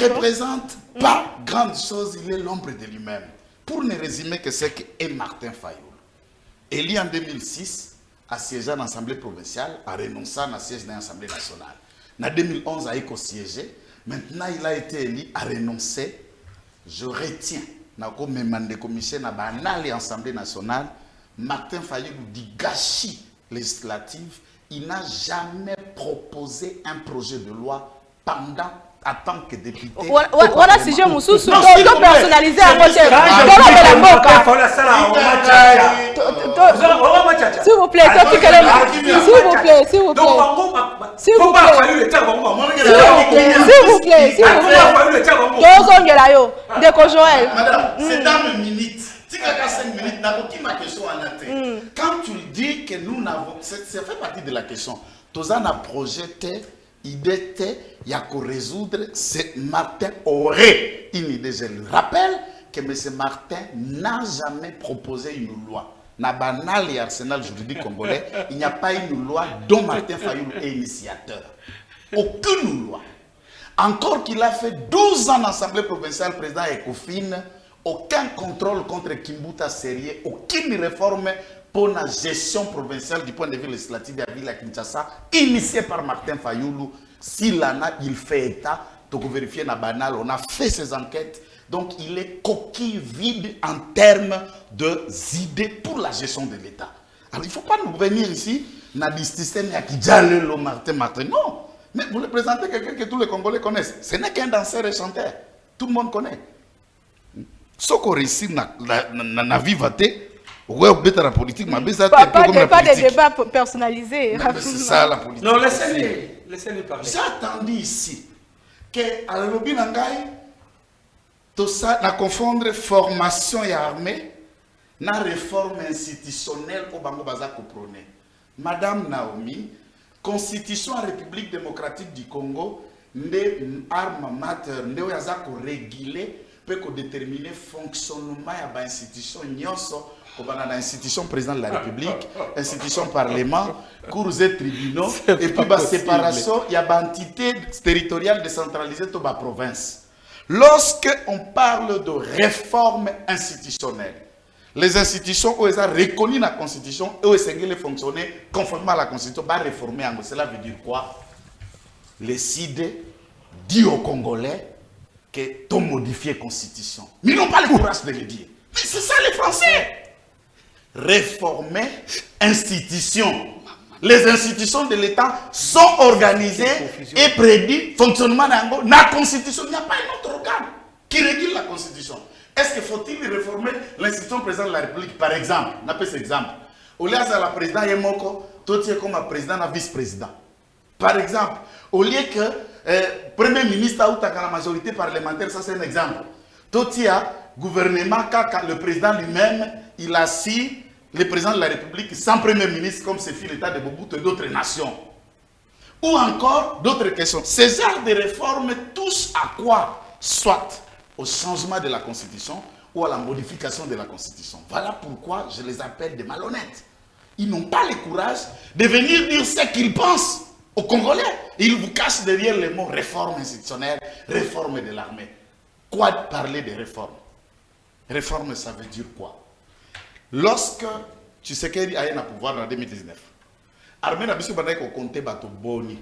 représente pas grande chose, il est l'ombre de lui-même. Pour ne résumer que c'est qu'est Martin Fayoulou. Élu en 2006, a siégé à l'Assemblée provinciale, a renoncé à siège dans l'Assemblée nationale. En 2011, il a siégé. Maintenant, il a été élu, a renoncé. Je retiens, dans le commission de l'Assemblée nationale, Martin Fayoulou dit gâchis législatif, il n'a jamais proposé un projet de loi pendant, en tant que député. Voilà, si je me soucie, personnalisé à côté. S'il vous plaît, s'il vous plaît. S'il vous plaît. S'il vous plaît. S'il vous plaît. Déco Joël. Madame, c'est dans une minute. Si quelqu'un a 5 minutes, ma question en atteint. Quand tu dis que nous n'avons. Ça fait partie de la question. Tozan a projeté, idée, il y a qu'à résoudre. C'est Martin aurait une idée. Je le rappelle que M. Martin n'a jamais proposé une loi. Na banal et arsenal juridique congolais, il n'y a pas une loi dont Martin Fayoulou est initiateur. Aucune loi. Encore qu'il a fait 12 ans d'Assemblée provinciale, président Ecofin, aucun contrôle contre Kimbuta Sérieux, aucune réforme pour la gestion provinciale du point de vue législatif de la ville de Kinshasa, initiée par Martin Fayoulou. S'il en a, il fait état. Donc, vérifier na banal, on a fait ces enquêtes. Donc, il est coquille vide en termes d'idées pour la gestion de l'État. Alors, il ne faut pas nous venir ici, dans le système de Martin. Non, mais vous le présentez quelqu'un que tous les Congolais connaissent. Ce n'est qu'un danseur et chanteur. Tout le monde connaît. Ce qu'on réussit dans la vie, la politique, pas de débat personnalisé. C'est ça la politique. Non, laissez-les parler. J'ai attendu ici que à la lobby Nangaï, tout ça, na confondre formation et armée, na réforme institutionnelle au Bango Baza Koprone. Madame Naomi, Constitution en République démocratique du Congo, ne arme mater, ne yaza ko réguler, peut ko déterminer fonctionnement ya ba institution nyonso, ko bana na institution président de la République, institution parlement, cours et tribunaux, et puis ba séparation, il y a ba entité territoriale décentralisée to ba province. Lorsque on parle de réforme institutionnelle, les institutions où elles ont reconnu la Constitution et où elles ont fonctionné conformément à la Constitution, va réformer. Cela veut dire quoi? Les CID dit aux Congolais que tu modifies la Constitution. Mais ils n'ont pas le courage de le dire. Mais c'est ça les Français. Réformer institution. Les institutions de l'État sont organisées et prédit fonctionnement de la Constitution. Il n'y a pas un autre organe qui régule la Constitution. Est-ce qu'il faut-il réformer l'institution président de la République, par exemple? On appelle cet exemple. Au lieu de la président Yemoko, tout est comme un président et vice-président. Par exemple, au lieu que le Premier ministre a la majorité parlementaire, ça c'est un exemple. Tout est gouvernement, quand le président lui-même, il a assis le président de la République sans Premier ministre, comme c'est fait l'État de Mobutu et d'autres nations. Ou encore d'autres questions. Ces genres de réformes touchent à quoi? Soit au changement de la Constitution ou à la modification de la Constitution. Voilà pourquoi je les appelle des malhonnêtes. Ils n'ont pas le courage de venir dire ce qu'ils pensent aux Congolais. Ils vous cachent derrière les mots réforme institutionnelle, réforme de l'armée. Quoi parler de réforme? Réforme, ça veut dire quoi? Lorsque Tshisekedi a eu le pouvoir en 2019, l'armée n'a pas compté bateau boni.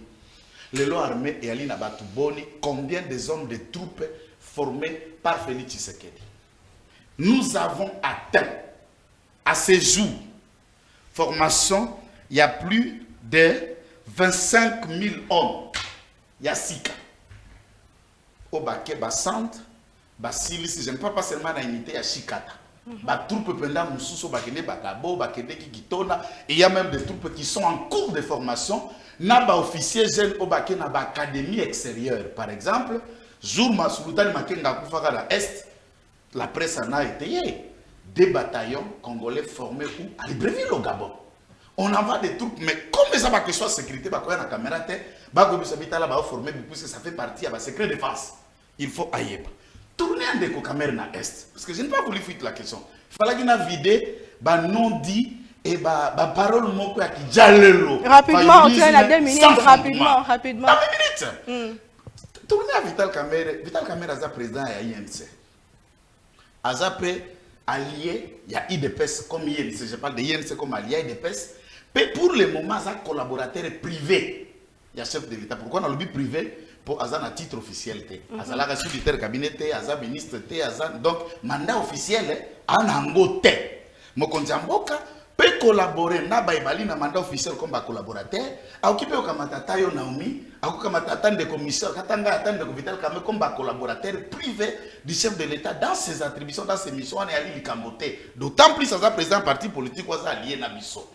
Les lois armées et Ali n'a pas boni. Combien des hommes de troupes formés par Félix Tshisekedi? Nous avons atteint à ce jour formation, il y a plus de 25 000 hommes. Il y a 6 cas. Au baquet, bas centre, bas silis, je ne parle pas seulement dans l'unité, il y a Chikata. Bah, troupes pendant Moussousso, Bakene, Bakabo, Bakene, Kikitona, et il y a même des troupes qui sont en cours de formation. Naba officiers jeunes au Bakene, Naba académie extérieure. Par exemple, jour Masulutan Makenga Koufaka à l'Est, la presse en a été des bataillons congolais formés où à Libreville au Gabon. On envoie des troupes, mais comme ça va que soit sécurité, bah quoi la caméra formé puisque ça fait partie de la secret défense. Il faut ailleurs. Tourner en déco caméra dans l'Est. Parce que je n'ai pas voulu fuir la question. Il fallait qu'il y ait une vidéo, bah non dit et bah parole mot qui jalelo. Rapidement, tu as 2 minutes. Rapidement. 2 minutes. Tourner à Vital Caméra. Vital Caméra est président à INC. Azapé allié, il y a IDPS comme INC. Je parle de INC comme allié IDPS. Mais pour le moment, il y a collaborateur privé. Il y a chef de l'État. Pourquoi dans le but privé? Pour Azan à titre officiel. Azala reçu du terre cabinet, Azan ministre, Azan. Donc, mandat officiel, en ango te. Mokonjamboka peut collaborer, na baibali na mandat officiel comme collaborateur. A occupé au kamatata yo Naomi, a occupé kamatata de commission, katanga attendre de Vital Kamé comme collaborateur privé du chef de l'État dans ses attributions, dans ses missions, on est allé l'Ikamboté. D'autant plus, Azan président parti politique, Azan allié na biso.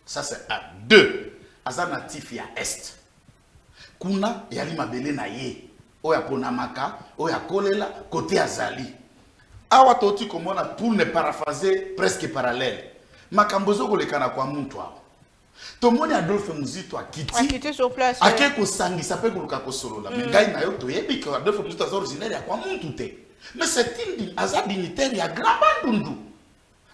Ça c'est un. 2. Azan natif ya Est. kuna yali mabele na ye oya ponamaka oya kolela côté azali awa toti komona pour ne paraphraser presque parallèle makambo zokolekana kwa muntu awa tomoni Adolphe Muzito akiti sur place ake kosangisa pe koluka kosolola mais ngai na yo toyebi que Adolphe Muzito aza originaire ya kwa muntu te mais c'est une aza dignitaire ya grand bandundu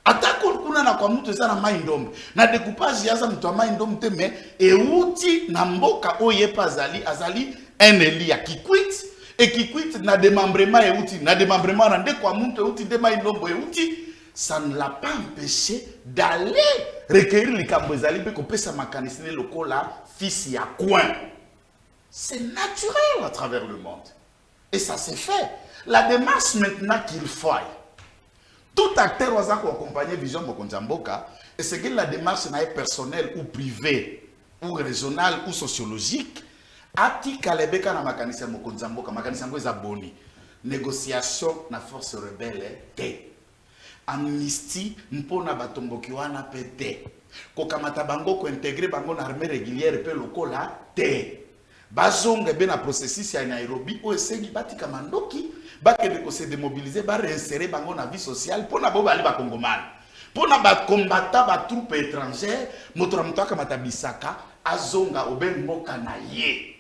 atako kuna na kwa muntu eza na mai ndombe na découpage yaza mutu mai ndombe te mais euti na mboka oyepa azali un eli ya Kikwit et Kikwit na démembrement euti na démembrement na ndeko muntu euti de mai ndombe euti ça ne l'a pas empêché d'aller recueillir les cambozali pe kopesa makanisine lokola fils ya coin. C'est naturel à travers le monde. Et ça s'est fait. La démarche maintenant qu'il faut. Tout acteur doit accompagner Vision Mokonzamboka. Et c'est que la démarche n'est personnelle ou privée, ou régionale, ou sociologique. Ati kalebeka na makanisa Mokonzamboka. Makanisa Mokonzamboka est abonné. Négociation na force rebelle te. Amnistie mpona batomboki wana pete kokamata bango ko intégrer bango na armée régulière pe lokola te bazonga be na processus ya Nairobi o esengi batika mandoki bakende ko se démobiliser ba réinsérer bango na vie sociale pona bo bali ba kongomani pona ba combattant ba troupe étrangère moto kamata bisaka azonga obengoka na ye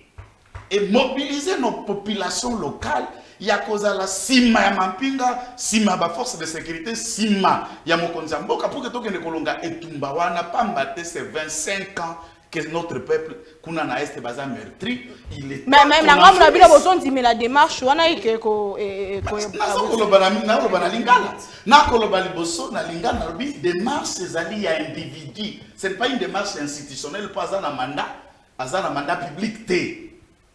et mobiliser nos populations locales. Ya koza la sima ya mampinga, sima ba force de sécurité, sima ya Mokonzamboka pour que toke ne kolonga etumba wana pambate ces 25 ans que notre peuple kuna na est baza meurtri, il est mais même la ngam na bila boson di mais la démarche wana ike ko na kolobana lingala na kolobali boson na lingala na bi démarche ezali ya individu, ce n'est pas une démarche institutionnelle pas un mandat public té.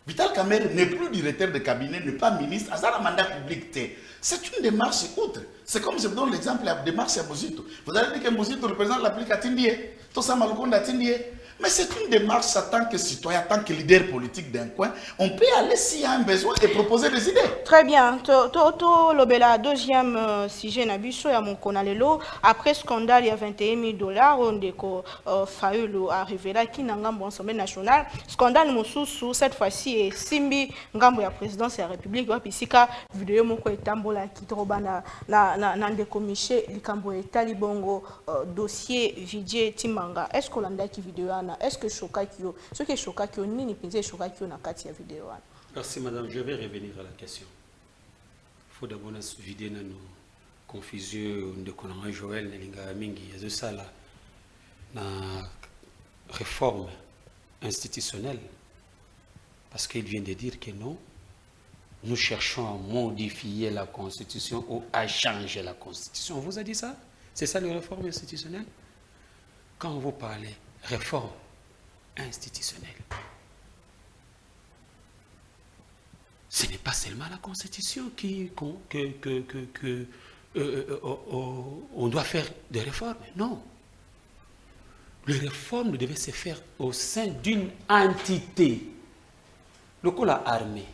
Vital Kamerhe n'est plus directeur de cabinet, n'est pas ministre, à un mandat public. C'est une démarche outre. C'est comme je vous donne l'exemple de la démarche à Muzito. Vous allez dire que Muzito représente l'applique à Tindie, tout ça Malukonda Tindie. Mais c'est une démarche en tant que citoyen, en tant que leader politique d'un coin. On peut aller s'il y a un besoin et proposer des idées. Très bien. Toto Lobela, deuxième sujet Nabiso ya Monkonalelo. Après scandale, il y a $21 000. On déco Faulu a révélé qu'il n'a pas Assemblée nationale. Scandale Moussou, cette fois-ci, est Simbi Ngambo ya présidence de la République. Et puis, si ka vidéo moko etambola qui troba na ndeko Miché, likambo etali bongo dossier Vijay Timanga. Est-ce qu'on l'a qui vidéo ana? Est-ce que Shokakio, ce qui est Shokakio, ni pinze Shokakio na kati ya vidéo ana? Merci madame, je vais revenir à la question. Il faut d'abord nous vider nos confusions de Konanga Joël Nelinga Mingi et de ça là na réforme institutionnelle parce qu'il vient de dire que non, nous cherchons à modifier la constitution ou à changer la constitution. On vous a dit ça? C'est ça les réformes institutionnelles? Quand vous parlez réforme institutionnelle, ce n'est pas seulement la Constitution on doit faire des réformes. Non. Les réformes devaient se faire au sein d'une entité, le coup la armée.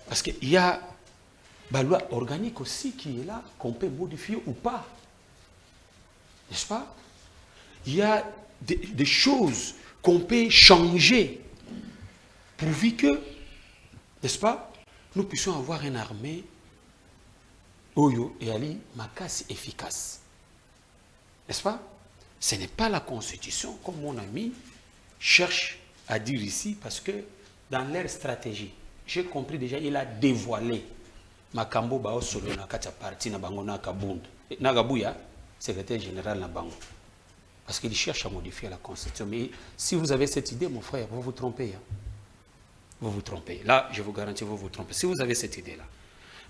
Parce qu'il y a la loi organique aussi qui est là, qu'on peut modifier ou pas. N'est-ce pas? Il y a des choses qu'on peut changer pourvu que, n'est-ce pas, nous puissions avoir une armée Oyo et Ali Makasi efficace. N'est-ce pas? Ce n'est pas la Constitution, comme mon ami cherche à dire ici, parce que dans leur stratégie, j'ai compris déjà, il a dévoilé Makambo Bao Solo na katia parti na bango na Kabund. Nagabuya, secrétaire général na bango. Parce qu'il cherche à modifier la Constitution. Mais si vous avez cette idée, mon frère, vous vous trompez. Hein? Vous vous trompez. Là, je vous garantis, vous vous trompez. Si vous avez cette idée-là.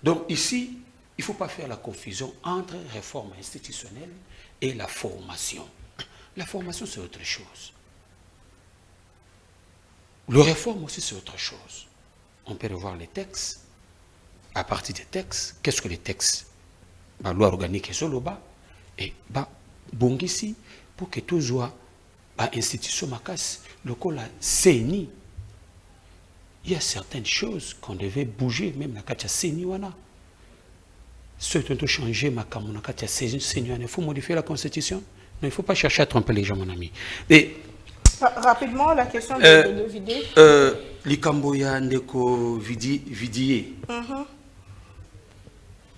Donc ici, il ne faut pas faire la confusion entre réforme institutionnelle et la formation. La formation, c'est autre chose. Le réforme aussi, c'est autre chose. On peut revoir les textes. À partir des textes, qu'est-ce que les textes? La loi organique est sur le bas. Et bon ici, pour que tout soit à institution Makas, le col a CENI. Il y a certaines choses qu'on devait bouger, même la Katia CENI. Ceux qui ont changé ma CENI, il faut modifier la constitution. Non, il ne faut pas chercher à tromper les gens, mon ami. Et Rapidement, la question de vider. Likamboya Ndeko Vidier.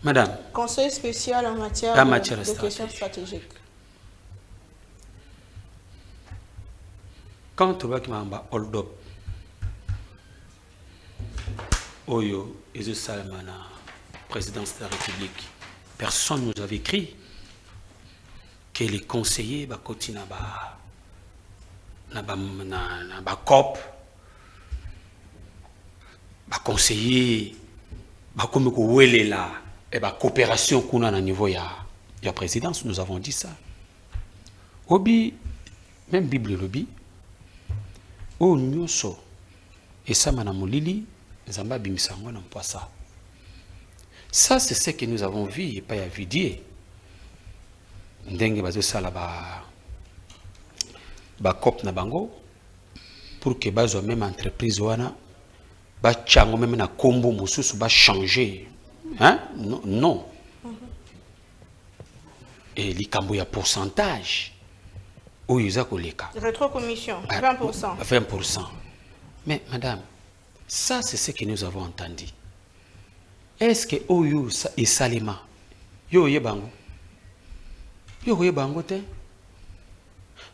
Madame. Conseil spécial en matière de questions stratégiques. Quand tu vois qu'il m'a hold up, Oyo, et Salamana, présidence de la République, personne nous avait écrit que les conseillers continuent na COP, conseiller, comme est là, et coopération qu'on a au niveau de la présidence, nous avons dit ça. Obi, même Bible lobby, o nyoso, et ça manamolili, Zamba bimisango n'a pas ça. Ça, c'est ce que nous avons vu, et pas à vidier. Ndenge bazo sala ba COP na bango, pour que bazo même entreprise wana, ba chango même na kombo mususu ba changer. Hein? Non. Non. Et likambo ya pourcentage. Où ils ont koleka. Rétrocommission, 20%. 20%. Mais madame, ça c'est ce que nous avons entendu. Est-ce que Oyo et Salima, yo yebango? Yo yebango te?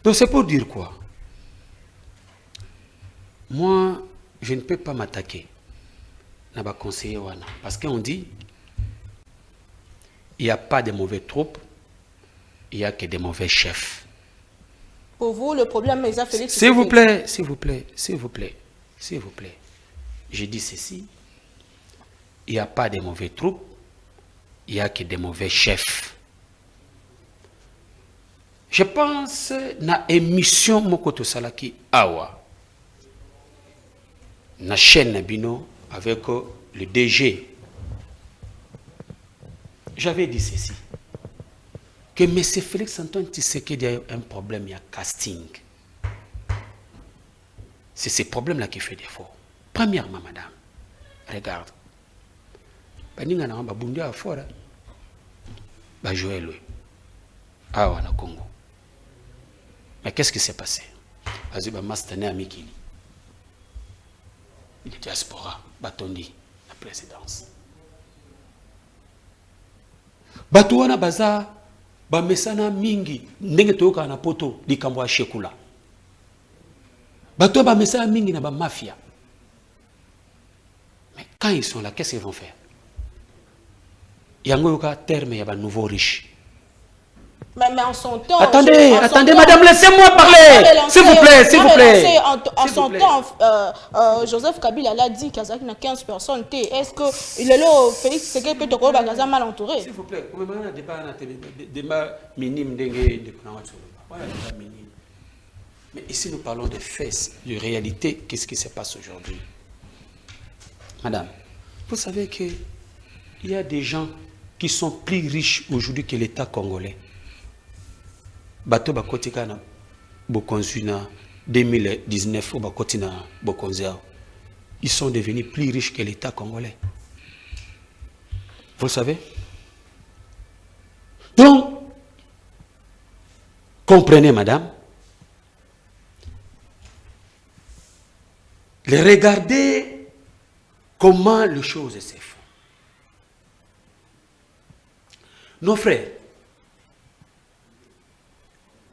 Donc c'est pour dire quoi? Moi, je ne peux pas m'attaquer à ma conseiller wana. Parce qu'on dit, il n'y a pas de mauvais troupes, il n'y a que des mauvais chefs. Pour vous, le problème est Félix. S'il vous plaît, s'il vous plaît, s'il vous plaît, s'il vous plaît. Je dis ceci, il n'y a pas de mauvais troupes, il n'y a que des mauvais chefs. Je pense na émission Mokoto Salaki Awa, na chaîne Bino avec le DG. J'avais dit ceci, que M. Félix Antoine Tshisekedi a un problème, il y a casting. C'est ce problème-là qui fait défaut. Premièrement, madame, regarde. Baninga na ba bundi a fora. Ba Joël. Ah, na Congo. Mais qu'est-ce qui s'est passé? Azuba Mastane à Mikili. La diaspora, Batondi, la présidence. Batouana baza, bamesana mingi, ndenge toyoka na poto, likambo ya shekula. Batou bamesana mingi na ba mafia. Mais quand ils sont là, qu'est-ce qu'ils vont faire? Yango yoka terme ya ba nouveau riche. Mais en son temps... Attendez, madame, laissez-moi parler. S'il vous plaît, s'il vous plaît. En son temps, Joseph Kabila l'a dit qu'il y a 15 personnes. Est-ce que le Félix Tshisekedi peut être mal entouré? S'il vous plaît, vous me débat minime. Mais ici, nous parlons de faits, de réalité. Qu'est-ce qui se passe aujourd'hui? Madame, vous savez qu'il y a des gens qui sont plus riches aujourd'hui que l'État congolais. Bato bakotika na bokonzu na 2019 ou bakotina bokonzao. Ils sont devenus plus riches que l'État congolais. Vous savez? Donc, comprenez, madame, regardez comment les choses se font. Nos frères,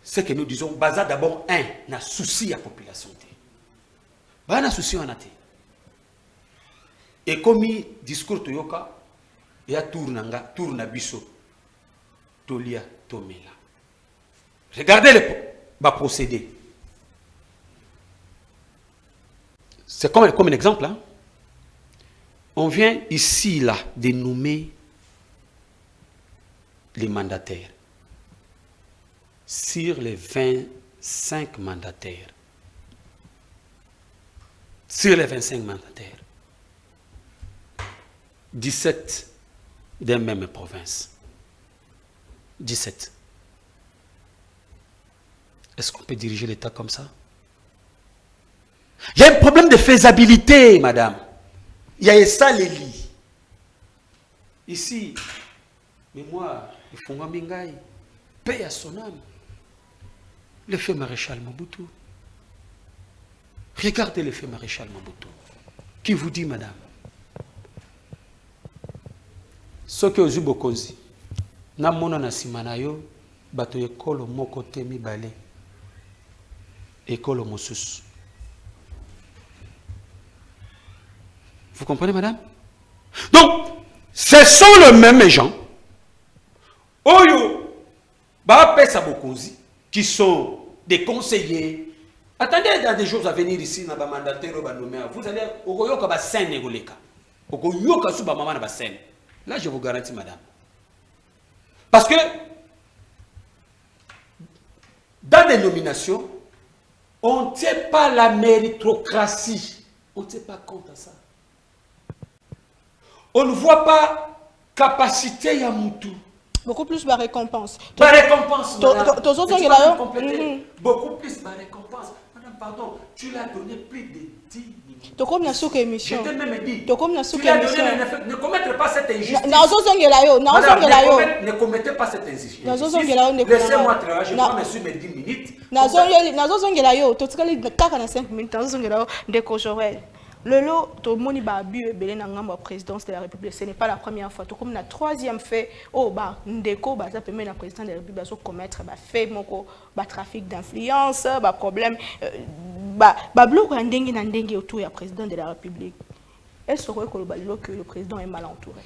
ce que nous disons, baza d'abord na souci à la population. Ba na souci on a té. Et comme discours toyoka, ya tourna biso, tolia tomela. Regardez le procédé. C'est comme un exemple. Hein? On vient ici, là, de nommer les mandataires. Sur les 25 mandataires. Sur les 25 mandataires. 17 d'une même province. 17. Est-ce qu'on peut diriger l'État comme ça? Il y a un problème de faisabilité, madame. Il y a ça, les lits. Ici, mais moi, il faut un mingaï. Paix à son âme. Le fait maréchal Mobutu. Regardez l'effet maréchal Mobutu, qui vous dit, madame, ce que vous bokozi, na mona na simanayo, bato ekolo moko te mibale, ekolo mosusu. Vous comprenez, madame? Donc, ce sont les mêmes gens, Oyo, Pesa Bokozi, qui sont des conseillers. Attendez, il y a des jours à venir ici, vous allez au Bassin Negoleka. Là, je vous garantis, madame. Parce que, dans les nominations, on ne tient pas la méritocratie. On ne tient pas compte à ça. On ne voit pas capacité à Moutou. Beaucoup plus de récompense. Ma récompense, madame. Beaucoup plus ma récompense. Madame, pardon, tu l'as donné plus de 10 minutes. Tu comme émission. Je t'ai même dit. Tu l'as donné, ne commettez pas cette injustice. Madame, ne commettez pas cette injustice. Laissez-moi travailler, je prends mes 10 minutes. Lolo, tout le monde a bu et la présidence de la République. Ce n'est pas la première fois. Tout comme la troisième fait, oh bah, ndeko, bah ça permet la présidence de la République de commettre bah fait moko, bah trafic d'influence, bah problème, bah bloc n'dengue autour du président de la République. Est-ce que le président est mal entouré?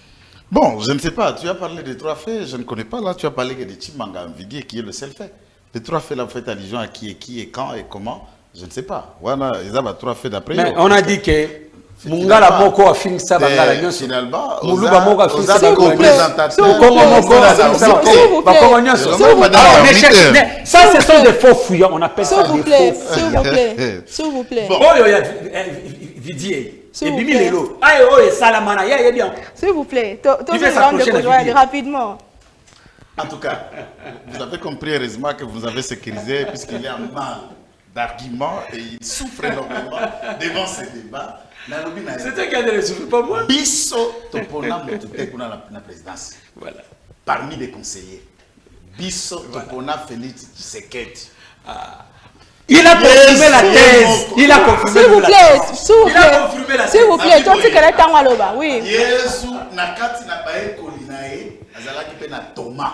Bon, je ne sais pas. Tu as parlé des 3 faits. Je ne connais pas. Là, tu as parlé de Chimanga Mvidi qui est le seul fait. Les 3 faits là, vous faites allusion à qui et quand et comment. Je ne sais pas. Voilà, ils ont 3 faits d'après. Mais on a dit que Mungala Moko a fini ça. Finalement, Muluba Moko a fini ça. Ça, ce sont des faux fouillants. On appelle ça des faux fouillants. S'il vous plaît. Vidier. S'il vous plaît. Rapidement. En tout cas, vous avez compris heureusement que vous avez sécurisé puisqu'il y a mal d'arguments et il souffre énormément devant ces débats. C'est qui ne souffre pas moi. Bisso Topona Motutekuna la présidence. Voilà. Parmi les conseillers. Bisso Topona Félix Tshisekedi. Il a confirmé la thèse. Il a confirmé s'il vous plaît, s'il vous plaît. S'il vous plaît, toi tu connais Tangaloba, oui. Yesu nakati na bae kolinae azalaki pe na Thomas.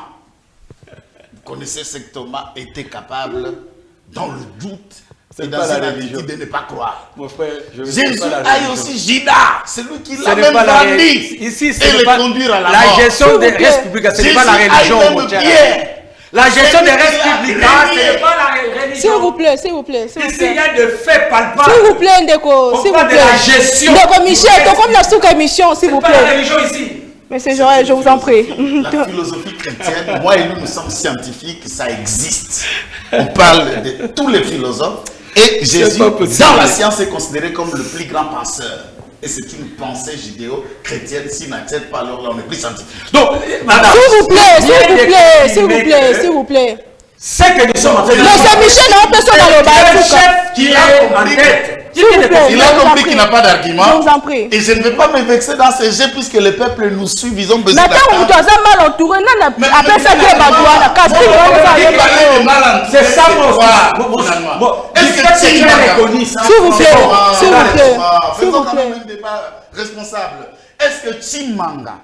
Vous connaissez ce que Thomas était capable dans le doute et dans une attitude de ne pas croire. Mon frère, Jésus a aussi Judas, c'est lui qui l'a même vendu ici, et le conduire à la mort. La gestion des républicains, ce n'est pas la religion. La gestion des républicains, ce n'est pas la religion. S'il vous plaît, s'il vous plaît. Ici, il y a des faits palpables. S'il vous plaît, Ndeko, s'il vous plaît. De la gestion. Ndeko Michel, comme la sous-commission, s'il vous plaît. C'est pas la religion ici. Monsieur Joël, je vous en prie. La philosophie chrétienne, moi et nous sommes scientifiques, ça existe. On parle de tous les philosophes et Jésus, dans la science, est considéré comme le plus grand penseur. Et c'est une pensée judéo-chrétienne. S'il n'accepte pas, alors là, on est plus scientifique. Donc, madame, s'il vous plaît, s'il vous plaît, s'il vous plaît, s'il vous plaît. C'est que nous sommes en train de Monsieur Michel, on peut se dans le bas. Chef qui est en tête. Il a compris qu'il n'a pas d'argument. Je vous en prie. Et je ne vais pas me vexer dans ces jeux puisque le peuple nous suit. Ils ont besoin d'attendre. Mal entouré. Après ça, c'est ça, est-ce que c'est reconnu? S'il vous plaît. S'il vous plaît. Faisons quand même un débat responsable. Est-ce que Chimanga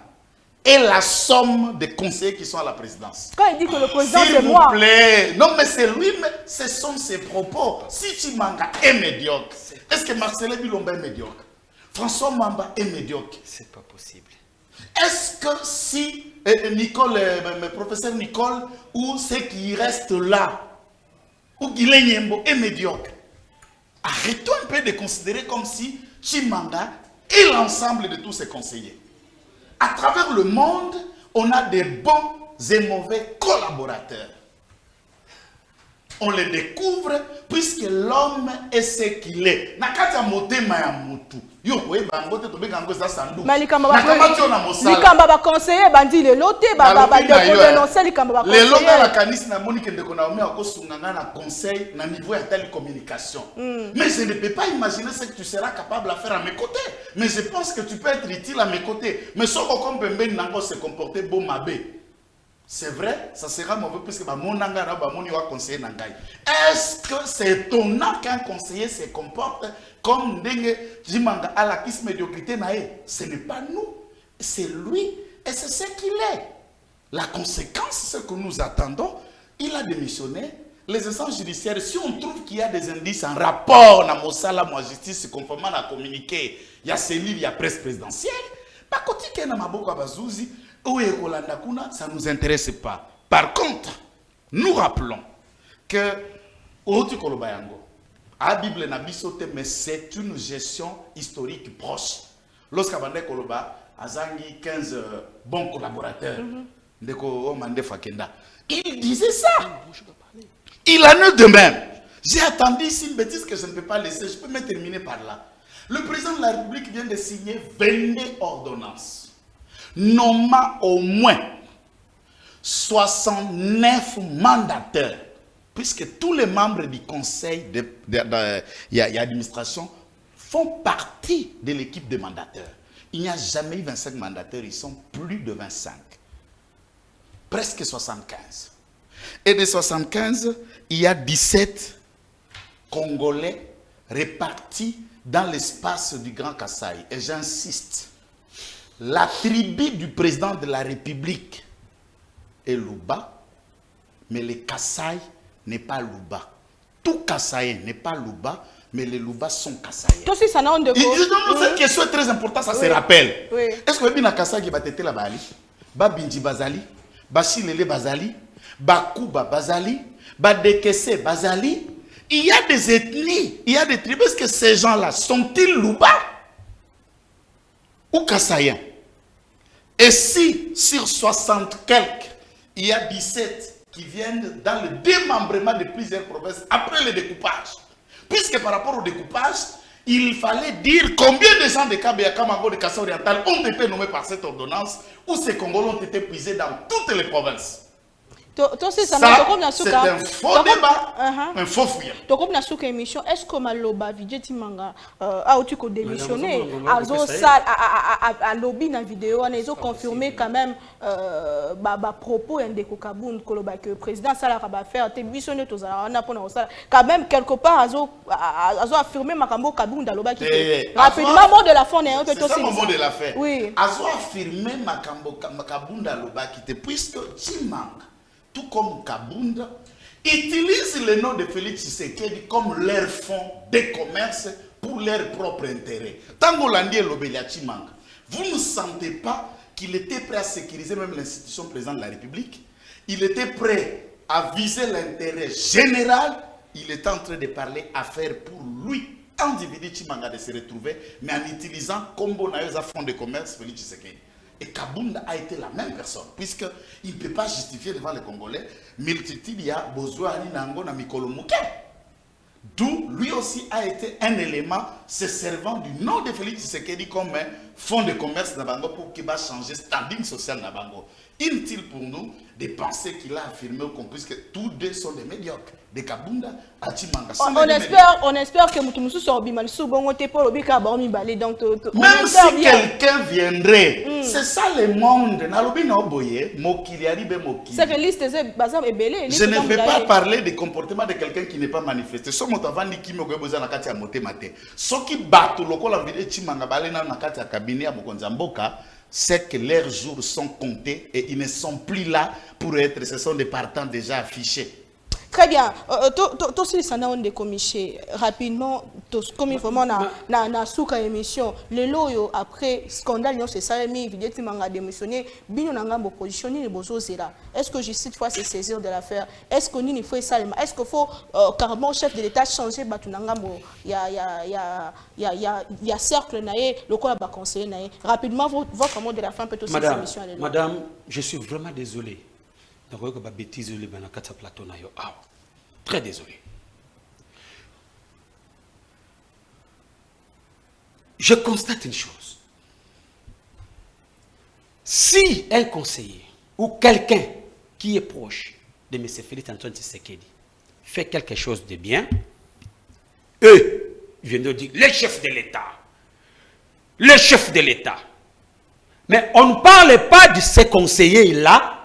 est la somme des conseillers qui sont à la présidence? Quand il dit que le président c'est moi. S'il vous plaît. Non, mais c'est lui, mais ce sont ses propos. Si Chimanga est médiocre, est-ce que Marcel Bilomba est médiocre? François Mamba est médiocre? C'est pas possible. Est-ce que si Nicole, professeur Nicole, ou ceux qui restent là, ou Guilain Nyembo est médiocre? Arrêtons un peu de considérer comme si Chimanga est l'ensemble de tous ses conseillers. À travers le monde, on a des bons et mauvais collaborateurs. On les découvre puisque l'homme est ce qu'il est. Nakata motema ya mutu. Yo koe bangote to bekango za sandu. Likamba ba conseiller bandi le loté ba dénoncer likamba ba conseiller. Le loté la kanisi na moni kende ko na omi akosunganga na conseil na niveau ya télécommunication. Mais je ne peux pas imaginer ce que tu seras capable à faire à mes côtés. Mais je pense que tu peux être utile à mes côtés. Mais soko comme pembeni nango se comporter bon mabé. c'est vrai, ça sera mauvais puisque mon nanga conseiller nangai. Est-ce que c'est étonnant qu'un conseiller se comporte comme Ndenge Jimanga à la kiss médiocrité nae? Ce n'est pas nous, c'est lui et c'est ce qu'il est. La conséquence, ce que nous attendons, il a démissionné. Les instances judiciaires, si on trouve qu'il y a des indices en rapport à Mossala, moi justice, conformément à communiqué, il y a ces livres, il y a presse présidentielle, ça ne nous intéresse pas. Par contre, nous rappelons que la Bible n'a pas, mais c'est une gestion historique proche. Lorsqu'Abandé Koloba a 15 bons collaborateurs, il disait ça. Il en est de même. J'ai attendu ici une bêtise que je ne peux pas laisser. Je peux me terminer par là. Le président de la République vient de signer 22 ordonnances, nommant au moins 69 mandataires, puisque tous les membres du conseil d'administration font partie de l'équipe des mandataires. Il n'y a jamais eu 25 mandataires, ils sont plus de 25. Presque 75. Et de 75, il y a 17 Congolais répartis dans l'espace du Grand Kasaï. Et j'insiste, la tribu du président de la République est Luba, mais le Kasaï n'est pas Luba. Tout Kasaïen n'est pas Luba, mais les Luba sont Kasaïens. Toi aussi, ça n'a pas de Cette question est très importante, ça se rappelle. Oui. Est-ce que vous avez Kasaï qui va têter la Bali, Babinji Bazali, Bachilele Bazali, Bakuba Bazali, Badekese Bazali? Il y a des ethnies, il y a des tribus. Est-ce que ces gens-là sont-ils Luba ou Kassaïens? Et si sur 60 quelques, il y a 17 qui viennent dans le démembrement de plusieurs provinces après le découpage, puisque par rapport au découpage, il fallait dire combien de gens de Kabea Kamango de Kassa oriental ont été nommés par cette ordonnance, ou ces Congolais ont été puisés dans toutes les provinces. Ça, c'est un faux débat, un faux fouillant. Donc, on a une émission. Est-ce que Maloba, Vidjeti Manga, a démissionné, a lobby dans la vidéo, on a confirmé quand même propos que le président Salah va faire, quand même, quelque part, a affirmé Makambo Kaboun dans Loba qui rapidement, mot de la fin, c'est ça mon mot de la fin. Oui. A affirmé Makambo Kaboun dans Loba qui était, puisque Chimanga, tout comme Kabunda, utilisent le nom de Félix Tshisekedi comme leur fonds de commerce pour leur propre intérêt. Tango Landi et Lobelia Chimanga, vous ne sentez pas qu'il était prêt à sécuriser même l'institution présidente de la République? Il était prêt à viser l'intérêt général. Il était en train de parler affaires pour lui, individu Chimanga, de se retrouver, mais en utilisant comme Bonayosa fonds de commerce Félix Tshisekedi. Et Kabunda a été la même personne, puisqu'il ne peut pas justifier devant les Congolais, multitude, il y a besoin de Mikolo Mouké. D'où lui aussi a été un élément se servant du nom de Félix Tshisekedi comme un fonds de commerce Nabango pour qu'il va changer standing social Nabango. Inutile pour nous de penser qu'il a affirmé puisque tous deux sont des médiocres. De Kabunda à Chimanga. On espère que Moutoumousou sort bimal sous bon côté pour le bika bormi balé donc même si quelqu'un viendrait, c'est ça le monde. C'est que liste bazam est belé. Je ne vais pas parler du comportement de quelqu'un qui n'est pas manifesté. Ce mot avant ni qui me gobeza na kati ya moté maté. Ce qui battu lokola vide Chimanga balé na kati ya cabinet ya Mokonza Mboka, c'est que leurs jours sont comptés et ils ne sont plus là pour être, ce sont des partants déjà affichés. Très bien. Tout ce qui est commiché rapidement, comme information na souka émission, le loyo après scandale c'est ça mi vidéo manga démissionné, bino nanga mo positionner les bozo zera. Est-ce que justice fois se saisir de l'affaire? Est-ce que ni faut ça? Est-ce qu'il faut carrément chef de l'État changer batunanga mo ya cercle naé, le quoi ba conseiller naé. Rapidement votre mot de la fin peut aussi cette émission. Madame, je suis vraiment désolé. Très désolé. Je constate une chose. Si un conseiller ou quelqu'un qui est proche de M. Félix Antoine Tshisekedi fait quelque chose de bien, eux viennent de dire le chef de l'État. Le chef de l'État. Mais on ne parle pas de ces conseillers-là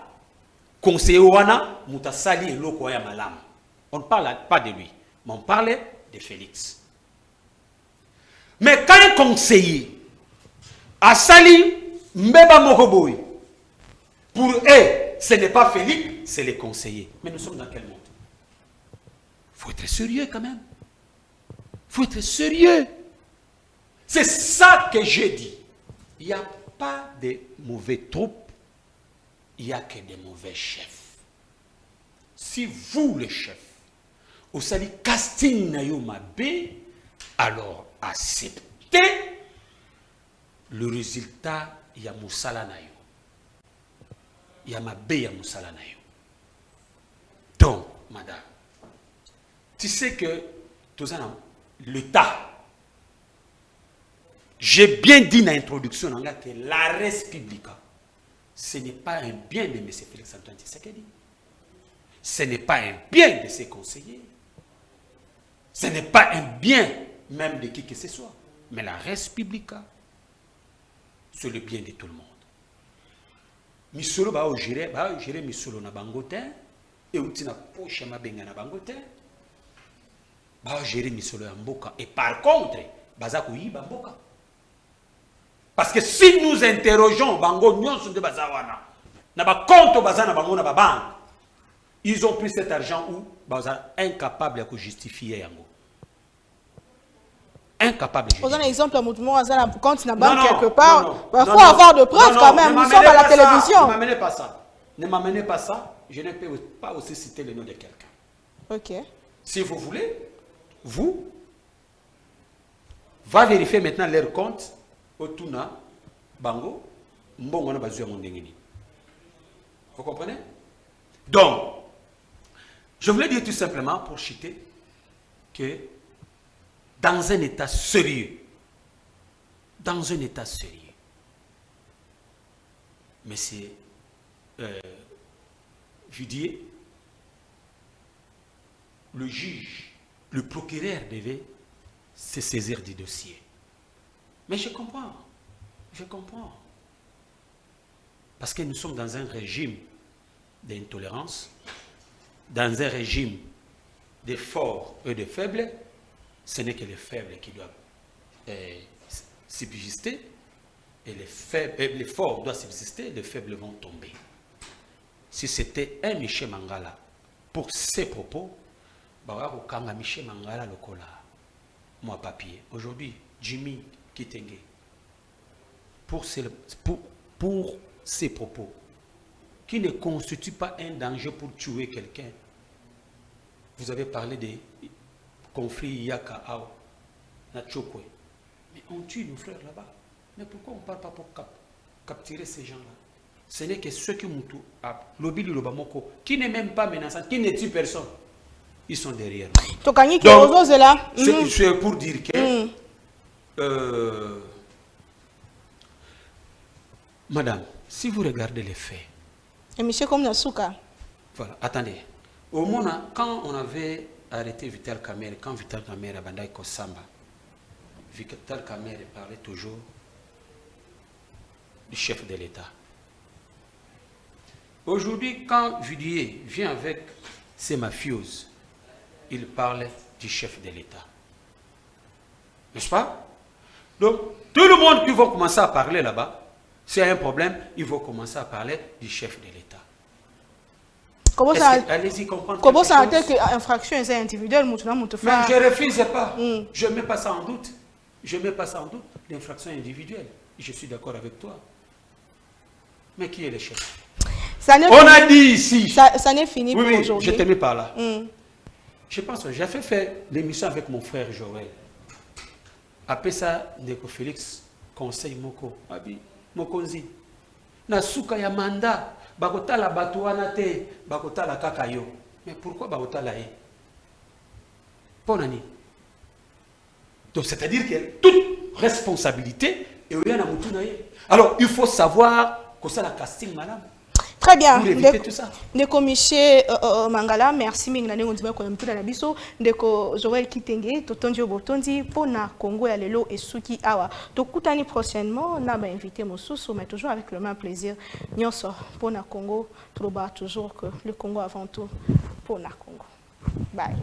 conseiller wana muta sali eloko ya malam. On ne parle pas de lui, mais on parle de Félix. Mais quand un conseiller a sali mbeba mokoboy, pour eux, ce n'est pas Félix, c'est les conseillers. Mais nous sommes dans quel monde? Il faut être sérieux quand même. Il faut être sérieux. C'est ça que j'ai dit. Il n'y a pas de mauvais troupes, il n'y a que des mauvais chefs. Si vous, le chef, vous savez casting na yo mabe, alors acceptez le résultat, il y a moussala na yo. Il y a mabe, il y a moussala na yo. Donc, madame, tu sais que l'État, j'ai bien dit dans l'introduction que la res publica, ce n'est pas un bien de M. Félix Antoine Tshisekedi. Ce n'est pas un bien de ses conseillers. Ce n'est pas un bien même de qui que ce soit. Mais la res publica, c'est le bien de tout le monde. Misolo ba gérer misolo na bangote et utina poche ma benga na bangote. Ba gérer misolo ya mboka et par contre, baza ko yiba mboka. Parce que si nous interrogeons bango nyonso de bazawana na ba compte bazana bango na ba banque, ils ont pris cet argent où baza incapable de justifier yango. Incapable. Posons un exemple à Moutoumou, quand il y a banque quelque part, il faut avoir de preuves quand même. Nous sommes à la télévision. Ne m'amenez pas ça. Ne m'amenez pas ça. Je ne peux pas aussi citer le nom de quelqu'un. Ok. Si vous voulez, vous, va vérifier maintenant leur compte. Otuna, Bango, Mbongo na bazu ya mondengeni. Vous comprenez? Donc, je voulais dire tout simplement pour chuter que dans un état sérieux, monsieur Vidier, le juge, le procureur devait se saisir du dossier. Mais je comprends. Parce que nous sommes dans un régime d'intolérance, dans un régime de forts et de faibles. Ce n'est que les faibles qui doivent subsister, et les forts doivent subsister, les faibles vont tomber. Si c'était un Michel Mangala, pour ses propos, Michel Mangala le cola, moi papier. Aujourd'hui, Jimmy Kitenge, pour ses propos, qui ne constituent pas un danger pour tuer quelqu'un. Vous avez parlé des conflit Yaka Ao, Nachokwe. Mais on tue nos frères là-bas. Mais pourquoi on ne parle pas pour capturer ces gens-là? Ce n'est que ceux qui ont tout, lobby du Lobamoko, qui n'est même pas menaçant, qui ne tue personne. Ils sont derrière. Donc, c'est pour dire que, madame, si vous regardez les faits. Et monsieur comme Nasuka. Voilà, attendez. Au moment, quand on avait arrêté Vital Kamerhe, quand Vital Kamerhe a bandai Kosamba, Vital Kamerhe parlait toujours du chef de l'État. Aujourd'hui, quand Vidier vient avec ses mafioses, il parle du chef de l'État. N'est-ce pas? Donc, tout le monde qui va commencer à parler là-bas, s'il y a un problème, il va commencer à parler du chef de l'État. Allez-y comprendre. Comment ça a été que l'infraction est individuelle? Mais je ne refuse pas. Je ne mets pas ça en doute. L'infraction individuelle. Je suis d'accord avec toi. Mais qui est le chef? On a dit ici. Ça n'est fini pour aujourd'hui. Oui, je te mets par là. Je pense que j'ai fait l'émission avec mon frère Joël. Après ça, Ndeko Félix, conseil Moko. Abi, Mokonzi. Na souka ya mandat. Bakotala batouana te, bakotala kakayo. Mais pourquoi bakotala e? Ponani. Donc c'est-à-dire que toute responsabilité est au yana mutunaye. Alors il faut savoir que ça la casting madame. Très bien. Pour éviter tout ça. Ndeko Miché Mangala, merci mingi na ndeko ndima ko mtu na biso ndeko Joël Kitenge totondi obotondi pona Congo ya lelo esuki awa. Tokutani prochainement na ba invité mosusu mais toujours avec le même plaisir. Nyonso pona Congo, troba toujours que le Congo avant tout pona Congo. Bye.